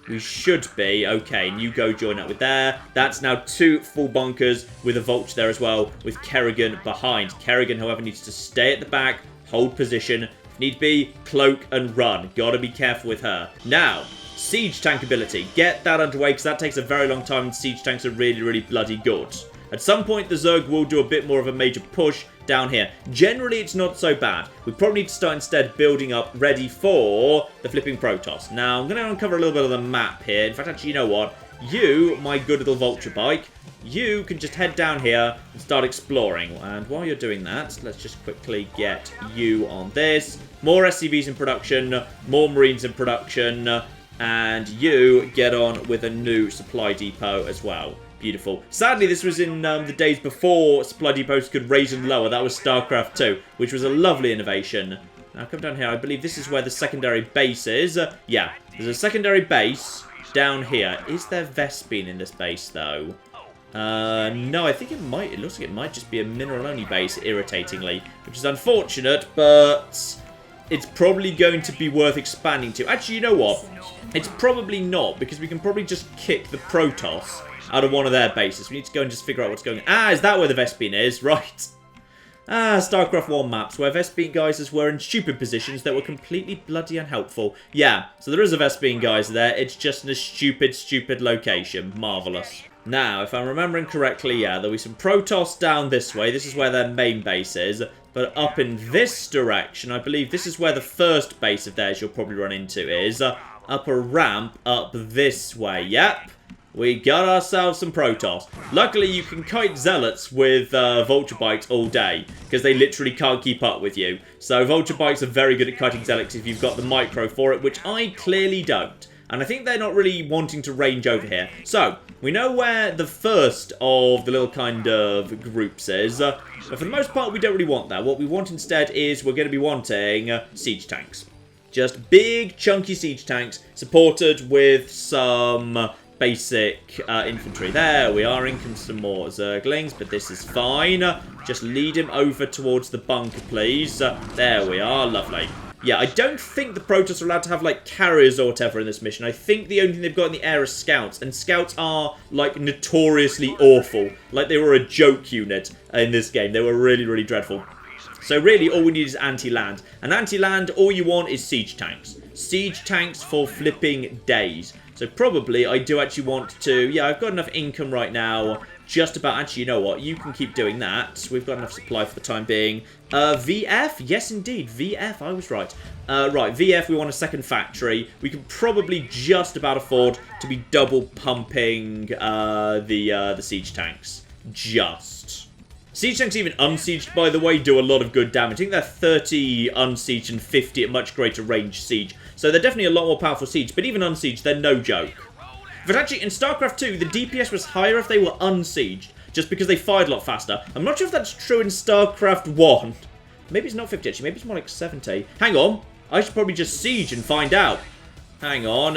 We should be. Okay, and you go join up with there. That's now 2 full bunkers with a vulture there as well, with Kerrigan behind. Kerrigan, however, needs to stay at the back, hold position. If need be, cloak and run. Gotta be careful with her. Now, siege tank ability. Get that underway, because that takes a very long time, and siege tanks are really, really bloody good. At some point, the Zerg will do a bit more of a major push down here. Generally, it's not so bad. We probably need to start instead building up ready for the flipping Protoss. Now, I'm going to uncover a little bit of the map here. In fact, actually, you know what? You, my good little vulture bike, you can just head down here and start exploring. And while you're doing that, let's just quickly get you on this. More SCVs in production, more Marines in production, and you get on with a new supply depot as well. Beautiful. Sadly, this was in the days before supply depots could raise and lower. That was StarCraft 2, which was a lovely innovation. Now come down here. I believe this is where the secondary base is. Yeah, there's a secondary base down here. Is there Vespene in this base, though? No, I think it might. It looks like it might just be a mineral-only base, irritatingly. Which is unfortunate, but it's probably going to be worth expanding to. Actually, you know what? It's probably not, because we can probably just kick the Protoss out of one of their bases. We need to go and just figure out what's going on. Ah, is that where the Vespene is? Right. Ah, StarCraft 1 maps, where Vespene geysers were in stupid positions that were completely bloody unhelpful. Yeah, so there is a Vespene geyser there. It's just in a stupid, stupid location. Marvellous. Now, if I'm remembering correctly, yeah, there'll be some Protoss down this way. This is where their main base is. But up in this direction, I believe this is where the first base of theirs you'll probably run into is. Up a ramp up this way. Yep. We got ourselves some Protoss. Luckily, you can kite Zealots with Vulture Bikes all day, because they literally can't keep up with you. So Vulture Bikes are very good at kiting Zealots if you've got the micro for it, which I clearly don't. And I think they're not really wanting to range over here. So, we know where the first of the little kind of groups is. But for the most part, we don't really want that. What we want instead is we're going to be wanting siege tanks. Just big, chunky siege tanks, supported with some basic infantry. There we are. In comes some more Zerglings, but this is fine. Just lead him over towards the bunker, please. There we are. Lovely. Yeah, I don't think the Protoss are allowed to have, like, carriers or whatever in this mission. I think the only thing they've got in the air is scouts. And scouts are, like, notoriously awful. Like, they were a joke unit in this game. They were really, really dreadful. So, really, all we need is anti-land. And anti-land, all you want is siege tanks. Siege tanks for flipping days. So, probably, I do actually want to... Yeah, I've got enough income right now. Just about... Actually, you know what? You can keep doing that. We've got enough supply for the time being. VF? Yes, indeed. VF. I was right. Right, VF, we want a second factory. We can probably just about afford to be double pumping the siege tanks. Just. Siege tanks, even unsieged, by the way, do a lot of good damage. I think they're 30 unsieged and 50 at much greater range siege. So they're definitely a lot more powerful siege. But even unsieged, they're no joke. But actually, in StarCraft 2, the DPS was higher if they were unsieged, just because they fired a lot faster. I'm not sure if that's true in StarCraft 1. Maybe it's not 50, actually. Maybe it's more like 70. Hang on. I should probably just siege and find out. Hang on.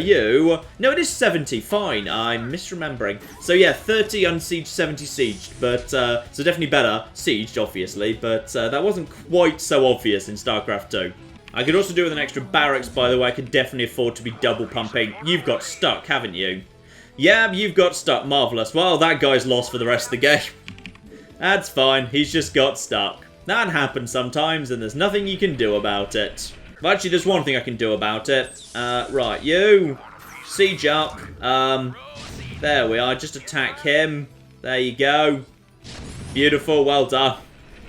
You... No, it is 70. Fine. I'm misremembering. So, yeah, 30 unsieged, 70 sieged. But, so definitely better. Sieged, obviously. But that wasn't quite so obvious in StarCraft 2. I could also do with an extra barracks, by the way. I could definitely afford to be double pumping. You've got stuck, haven't you? Yeah, you've got stuck. Marvellous. Well, that guy's lost for the rest of the game. That's fine. He's just got stuck. That happens sometimes, and there's nothing you can do about it. But actually, there's one thing I can do about it. Right, you. Siege up. There we are. Just attack him. There you go. Beautiful. Well done.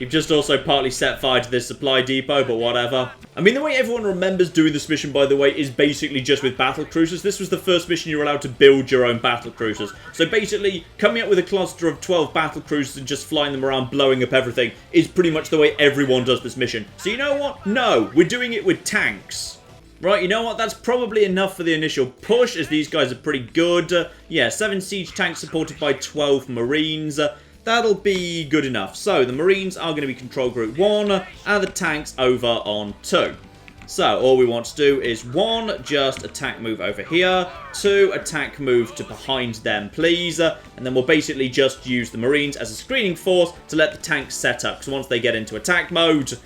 You've just also partly set fire to this supply depot, but whatever. I mean, the way everyone remembers doing this mission, by the way, is basically just with battle cruisers. This was the first mission you were allowed to build your own battle cruisers. So basically, coming up with a cluster of 12 battle cruisers and just flying them around, blowing up everything, is pretty much the way everyone does this mission. So you know what? No, we're doing it with tanks. Right, you know what? That's probably enough for the initial push, as these guys are pretty good. Yeah, 7 siege tanks supported by 12 marines. That'll be good enough. So, the Marines are going to be Control Group 1, and the tanks over on 2. So, all we want to do is 1, just attack move over here, 2, attack move to behind them, please, and then we'll basically just use the Marines as a screening force to let the tanks set up, because once they get into attack mode...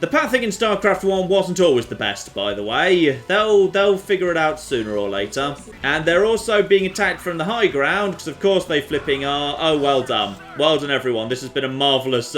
The pathing in StarCraft 1 wasn't always the best, by the way. They'll figure it out sooner or later. And they're also being attacked from the high ground, because of course they flipping are. Oh, well done. Well done, everyone. This has been a marvellous,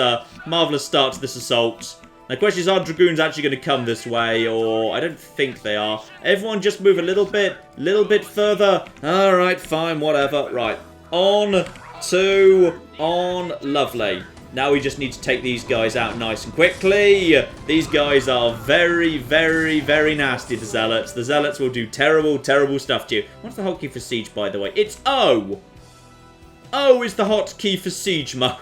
marvellous start to this assault. The question is, are Dragoons actually going to come this way, or I don't think they are. Everyone just move a little bit further. Alright, fine, whatever. Right. On, 2, on, lovely. Now we just need to take these guys out nice and quickly. These guys are very, very, very nasty, the Zealots. The Zealots will do terrible, terrible stuff to you. What's the hotkey for siege, by the way? It's O! O is the hotkey for siege mode.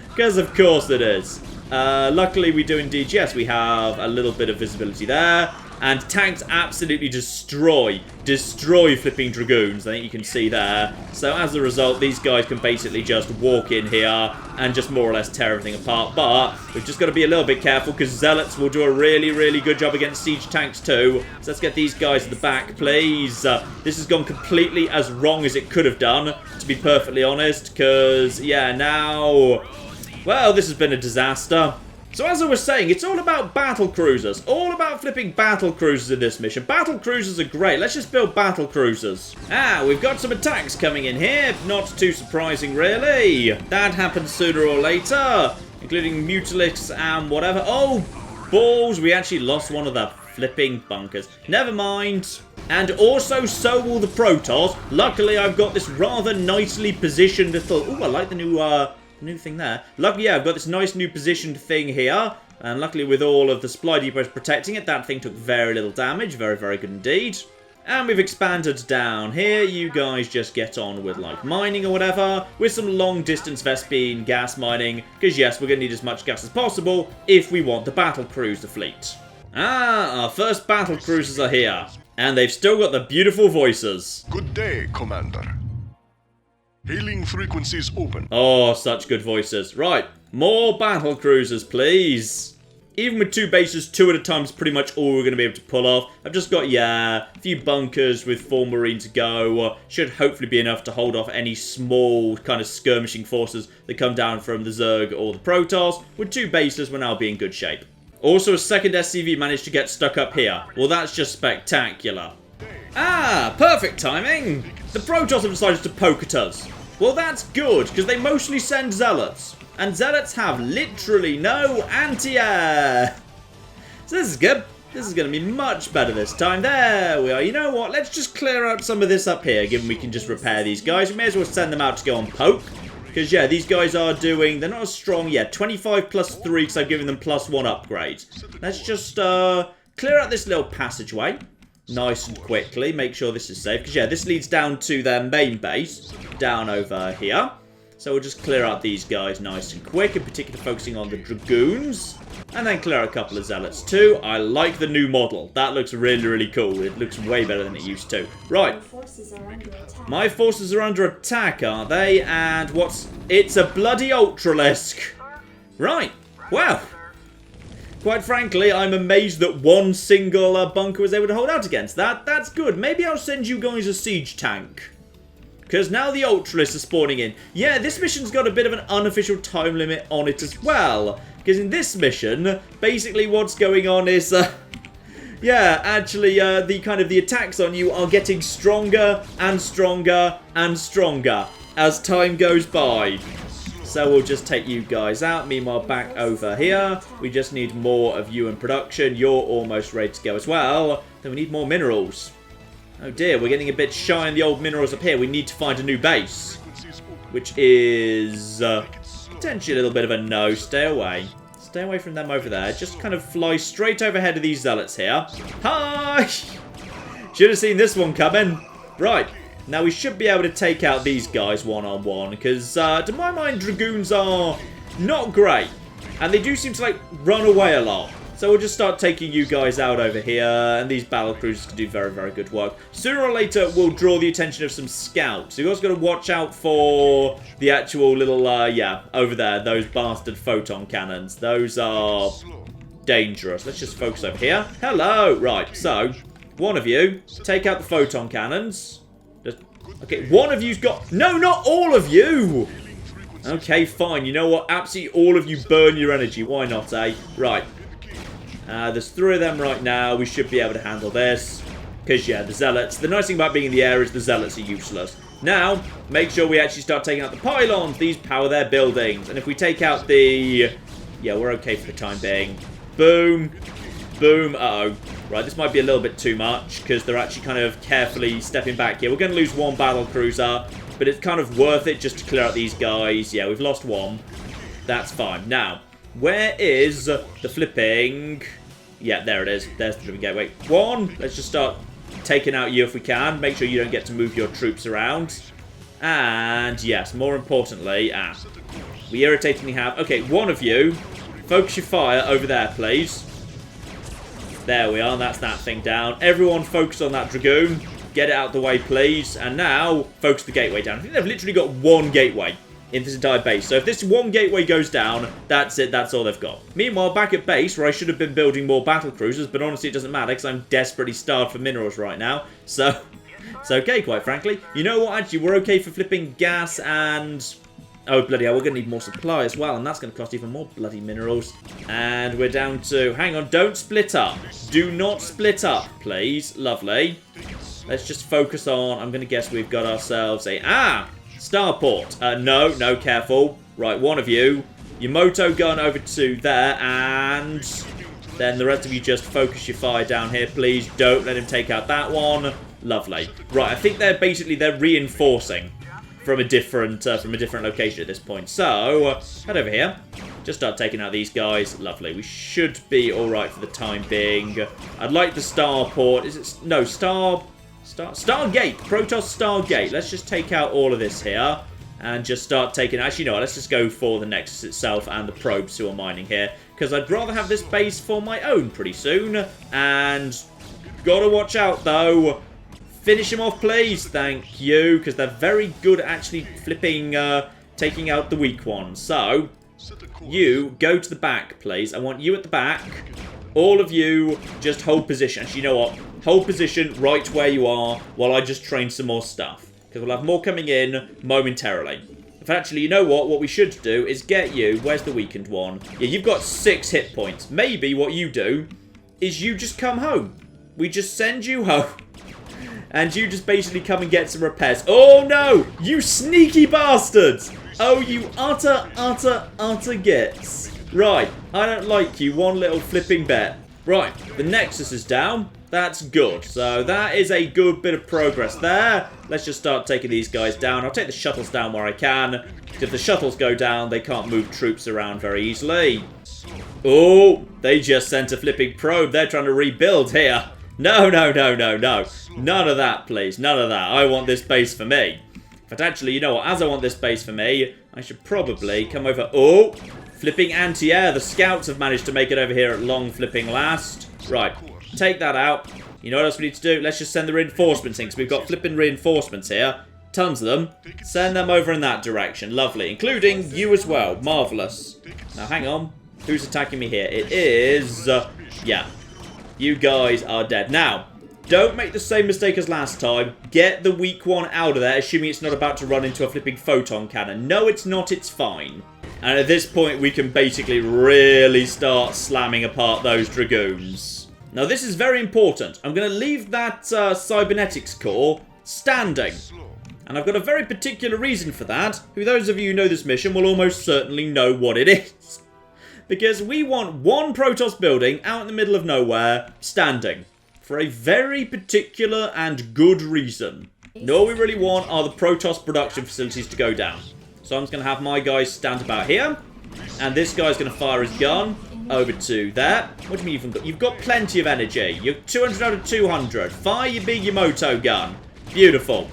Because of course it is. Luckily we do indeed, yes, we have a little bit of visibility there. And tanks absolutely destroy flipping dragoons. I think you can see there. So as a result, these guys can basically just walk in here and just more or less tear everything apart. But we've just got to be a little bit careful because zealots will do a really, really good job against siege tanks too. So let's get these guys at the back, please. This has gone completely as wrong as it could have done, to be perfectly honest. Because, yeah, now... well, this has been a disaster. So as I was saying, it's all about battle cruisers. All about flipping battle cruisers in this mission. Battle cruisers are great. Let's just build battle cruisers. We've got some attacks coming in here. Not too surprising, really. That happens sooner or later. Including Mutilis and whatever. Oh, balls. We actually lost one of the flipping bunkers. Never mind. And also, so will the Protoss. Luckily, I've got this rather nicely positioned little... ooh, I like the new thing there. Luckily, yeah, I've got this nice new positioned thing here. And luckily, with all of the supply depots protecting it, that thing took very little damage. Very, very good indeed. And we've expanded down here. You guys just get on with, like, mining or whatever. With some long-distance Vespine gas mining. Because, yes, we're going to need as much gas as possible if we want the battle cruiser fleet. Our first battle cruisers are here. And they've still got the beautiful voices. Good day, Commander. Hailing frequencies open. Oh, such good voices. Right, more battle cruisers, please. Even with 2 bases, 2 at a time is pretty much all we're going to be able to pull off. I've just got, yeah, a few bunkers with 4 Marine to go. Should hopefully be enough to hold off any small kind of skirmishing forces that come down from the Zerg or the Protoss. With 2 bases, we're now be in good shape. Also, a second SCV managed to get stuck up here. Well, that's just spectacular. Perfect timing! The Protoss have decided to poke at us. Well, that's good, because they mostly send zealots. And zealots have literally no anti-air. So this is good. This is going to be much better this time. There we are. You know what? Let's just clear out some of this up here, given we can just repair these guys. We may as well send them out to go on poke. Because, yeah, these guys are doing... they're not as strong yet. 25 plus 3, because I've given them plus 1 upgrade. Let's just clear out this little passageway. Nice and quickly. Make sure this is safe. Because, yeah, this leads down to their main base. Down over here. So we'll just clear out these guys nice and quick. In particular, focusing on the Dragoons. And then clear out a couple of Zealots too. I like the new model. That looks really, really cool. It looks way better than it used to. Right. My forces are under attack, aren't they? And what's... it's a bloody Ultralisk. Right. Wow. Quite frankly, I'm amazed that one single bunker was able to hold out against that. That's good. Maybe I'll send you guys a siege tank. Because now the Ultralists are spawning in. Yeah, this mission's got a bit of an unofficial time limit on it as well. Because in this mission, basically what's going on is... yeah, actually, the attacks on you are getting stronger and stronger and stronger as time goes by. So we'll just take you guys out. Meanwhile, back over here, we just need more of you in production. You're almost ready to go as well. Then we need more minerals. Oh dear, we're getting a bit shy on the old minerals up here. We need to find a new base. Which is potentially a little bit of a no. Stay away. Stay away from them over there. Just kind of fly straight overhead of these zealots here. Hi! Should have seen this one coming. Right. Now we should be able to take out these guys one-on-one. Because to my mind, Dragoons are not great. And they do seem to run away a lot. So we'll just start taking you guys out over here, and these battle cruisers can do very, very good work. Sooner or later, we'll draw the attention of some scouts. So you guys got to watch out for the actual little, over there, those bastard photon cannons. Those are dangerous. Let's just focus over here. Hello! Right, so, one of you, take out the photon cannons. Okay, one of you's got... no, not all of you! Okay, fine. You know what? Absolutely all of you burn your energy. Why not, eh? Right. There's 3 of them right now. We should be able to handle this. Because, yeah, the Zealots. The nice thing about being in the air is the Zealots are useless. Now, make sure we actually start taking out the pylons. These power their buildings. And if we take out the... yeah, we're okay for the time being. Boom. Boom. Uh-oh. Right, this might be a little bit too much. Because they're actually kind of carefully stepping back here. We're going to lose 1 battle cruiser. But it's kind of worth it just to clear out these guys. Yeah, we've lost 1. That's fine. Now, where is the flipping... yeah, there it is. There's the flipping gateway. 1. Let's just start taking out you if we can. Make sure you don't get to move your troops around. And, yes, more importantly... we irritatingly have... okay, 1 of you. Focus your fire over there, please. There we are. That's that thing down. Everyone focus on that Dragoon. Get it out the way, please. And now, focus the gateway down. I think they've literally got one gateway in this entire base. So if this one gateway goes down, that's it. That's all they've got. Meanwhile, back at base, where I should have been building more battle cruisers, but honestly, it doesn't matter because I'm desperately starved for minerals right now. So it's okay, quite frankly. You know what? Actually, we're okay for flipping gas and... Oh, bloody hell, we're going to need more supply as well, and that's going to cost even more bloody minerals. And we're down to... Hang on, don't split up. Do not split up, please. Lovely. Let's just focus on... I'm going to guess we've got ourselves a... Starport. No, careful. Right, one of you. Your moto gun over to there, and... Then the rest of you just focus your fire down here, please. Don't let him take out that one. Lovely. Right, I think they're reinforcing from a different location at this point. So, head over here. Just start taking out these guys. Lovely. We should be alright for the time being. I'd like the starport. Is it... No, Stargate. Protoss Stargate. Let's just take out all of this here. And just start taking... Actually, no, let's just go for the Nexus itself and the probes who are mining here. Because I'd rather have this base for my own pretty soon. And... Gotta watch out, though. Finish him off, please. Thank you. Because they're very good at actually flipping, taking out the weak ones. So, you go to the back, please. I want you at the back. All of you just hold position. Actually, you know what? Hold position right where you are while I just train some more stuff. Because we'll have more coming in momentarily. If actually, you know what? What we should do is get you... Where's the weakened one? Yeah, you've got 6 hit points. Maybe what you do is you just come home. We just send you home. And you just basically come and get some repairs. Oh, no! You sneaky bastards! Oh, you utter gits. Right, I don't like you. One little flipping bet. Right, the Nexus is down. That's good. So that is a good bit of progress there. Let's just start taking these guys down. I'll take the shuttles down where I can. If the shuttles go down, they can't move troops around very easily. Oh, they just sent a flipping probe. They're trying to rebuild here. No. None of that, please. None of that. I want this base for me. But actually, you know what? As I want this base for me, I should probably come over... Oh! Flipping anti-air. The scouts have managed to make it over here at long flipping last. Right. Take that out. You know what else we need to do? Let's just send the reinforcements in, because we've got flipping reinforcements here. Tons of them. Send them over in that direction. Lovely. Including you as well. Marvellous. Now, hang on. Who's attacking me here? It is... yeah. You guys are dead. Now, don't make the same mistake as last time. Get the weak one out of there, assuming it's not about to run into a flipping photon cannon. No, it's not. It's fine. And at this point, we can basically really start slamming apart those Dragoons. Now, this is very important. I'm going to leave that cybernetics core standing. And I've got a very particular reason for that. Who, those of you who know this mission will almost certainly know what it is. Because we want one Protoss building out in the middle of nowhere, standing. For a very particular and good reason. And all we really want are the Protoss production facilities to go down. So I'm just going to have my guys stand about here. And this guy's going to fire his gun over to there. What do you mean you've got plenty of energy? You're 200 out of 200. Fire your big Yamato gun. Beautiful.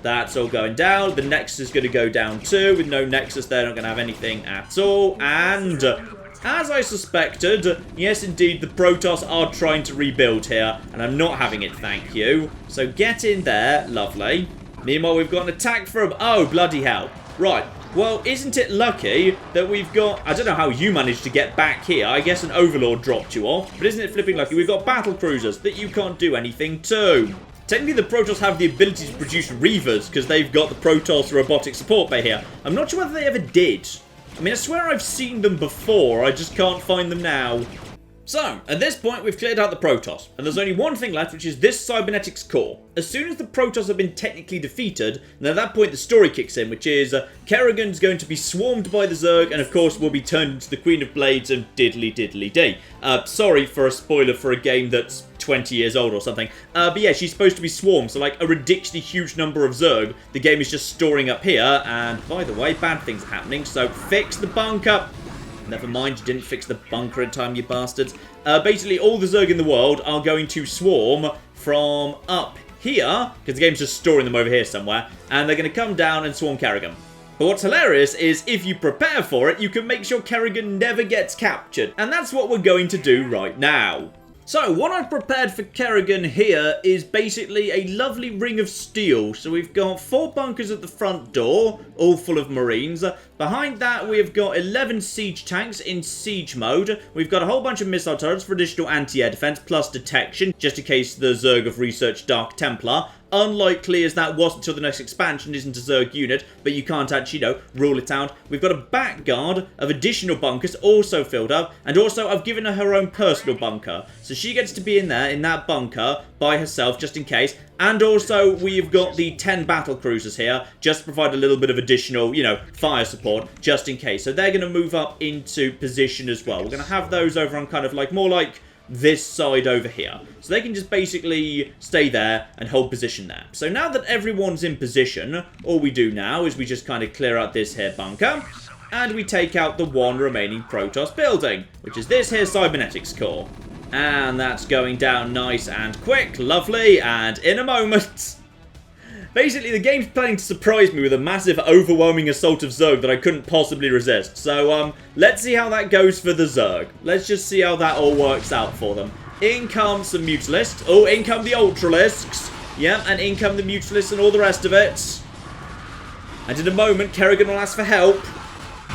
That's all going down. The Nexus is going to go down too. With no Nexus, they're not going to have anything at all. And... as I suspected, yes indeed, the Protoss are trying to rebuild here, and I'm not having it, thank you. So get in there, lovely. Meanwhile, we've got an attack from... oh, bloody hell. Right, well, isn't it lucky that we've got... I don't know how you managed to get back here. I guess an Overlord dropped you off. But isn't it flipping lucky? We've got battle cruisers that you can't do anything to. Technically, the Protoss have the ability to produce Reavers, because they've got the Protoss robotic support bay here. I'm not sure whether they ever did. I mean, I swear I've seen them before, I just can't find them now. So, at this point, we've cleared out the Protoss, and there's only one thing left, which is this cybernetics core. As soon as the Protoss have been technically defeated, and at that point the story kicks in, which is Kerrigan's going to be swarmed by the Zerg, and of course will be turned into the Queen of Blades and diddly-diddly-dee. Sorry for a spoiler for a game that's 20 years old or something. But yeah, she's supposed to be swarmed, so like a ridiculously huge number of Zerg. The game is just storing up here, and by the way, bad things are happening, so fix the bunker. Never mind, you didn't fix the bunker in time, you bastards. Basically, all the Zerg in the world are going to swarm from up here, because the game's just storing them over here somewhere, and they're going to come down and swarm Kerrigan. But what's hilarious is, if you prepare for it, you can make sure Kerrigan never gets captured, and that's what we're going to do right now. So, what I've prepared for Kerrigan here is basically a lovely ring of steel. So we've got 4 bunkers at the front door, all full of Marines. Behind that, we've got 11 siege tanks in siege mode. We've got a whole bunch of missile turrets for additional anti-air defense, plus detection, just in case the Zerg have researched Dark Templar. Unlikely as that was until the next expansion isn't a Zerg unit, but you can't actually, rule it out. We've got a back guard of additional bunkers also filled up, and also I've given her own personal bunker. So she gets to be in there, in that bunker, by herself, just in case. And also, we've got the 10 battle cruisers here, just to provide a little bit of additional, fire support, just in case. So they're going to move up into position as well. We're going to have those over on kind of more like this side over here. So they can just basically stay there and hold position there. So now that everyone's in position, all we do now is we just kind of clear out this here bunker, and we take out the one remaining Protoss building, which is this here cybernetics core. And that's going down nice and quick, lovely, and in a moment. Basically, the game's planning to surprise me with a massive, overwhelming assault of Zerg that I couldn't possibly resist. So, let's see how that goes for the Zerg. Let's just see how that all works out for them. In come some Mutalisks. Oh, in come the Ultralisks. Yeah, and in come the Mutalisks and all the rest of it. And in a moment, Kerrigan will ask for help.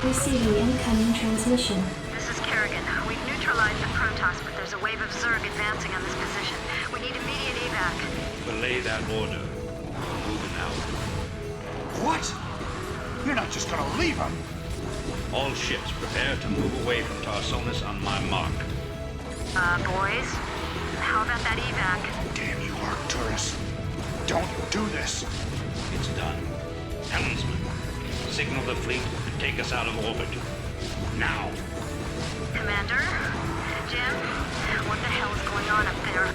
Receiving incoming transmission. This is Kerrigan. We've neutralized the Protoss, but there's a wave of Zerg advancing on this position. We need immediate evac. Belay that order. Moving out. What? You're not just gonna leave him. All ships prepare to move away from Tarsonis on my mark. Boys? How about that evac? Damn you, Arcturus. Don't do this. It's done. Helmsman, signal the fleet to take us out of orbit. Now. Commander? Jim? What the hell is going on up there?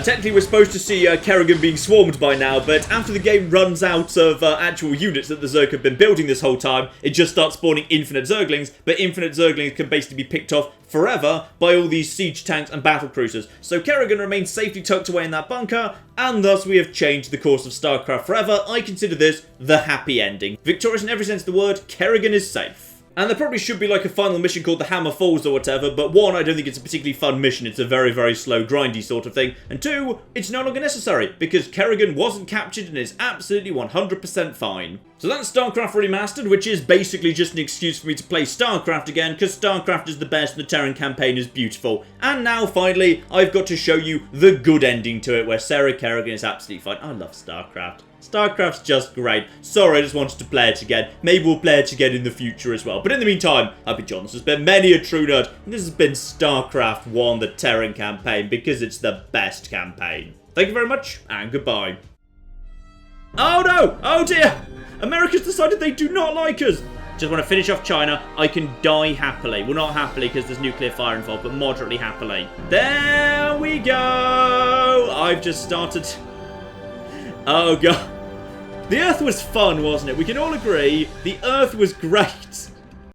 Technically, we're supposed to see Kerrigan being swarmed by now, but after the game runs out of actual units that the Zerg have been building this whole time, it just starts spawning infinite Zerglings, but infinite Zerglings can basically be picked off forever by all these siege tanks and battle cruisers. So Kerrigan remains safely tucked away in that bunker, and thus we have changed the course of StarCraft forever. I consider this the happy ending. Victorious in every sense of the word, Kerrigan is safe. And there probably should be like a final mission called the Hammer Falls or whatever, but 1, I don't think it's a particularly fun mission, it's a very, very slow, grindy sort of thing, and 2, it's no longer necessary, because Kerrigan wasn't captured and is absolutely 100% fine. So that's StarCraft Remastered, which is basically just an excuse for me to play StarCraft again, because StarCraft is the best and the Terran campaign is beautiful. And now, finally, I've got to show you the good ending to it, where Sarah Kerrigan is absolutely fine. I love StarCraft. StarCraft's just great. Sorry, I just wanted to play it again. Maybe we'll play it again in the future as well. But in the meantime, I've been John. This has been many a true nerd. And this has been StarCraft 1, the Terran campaign, because it's the best campaign. Thank you very much, and goodbye. Oh no! Oh dear! America's decided they do not like us. Just want to finish off China. I can die happily. Well, not happily because there's nuclear fire involved, but moderately happily. There we go! I've just started... Oh god. The Earth was fun, wasn't it? We can all agree the Earth was great.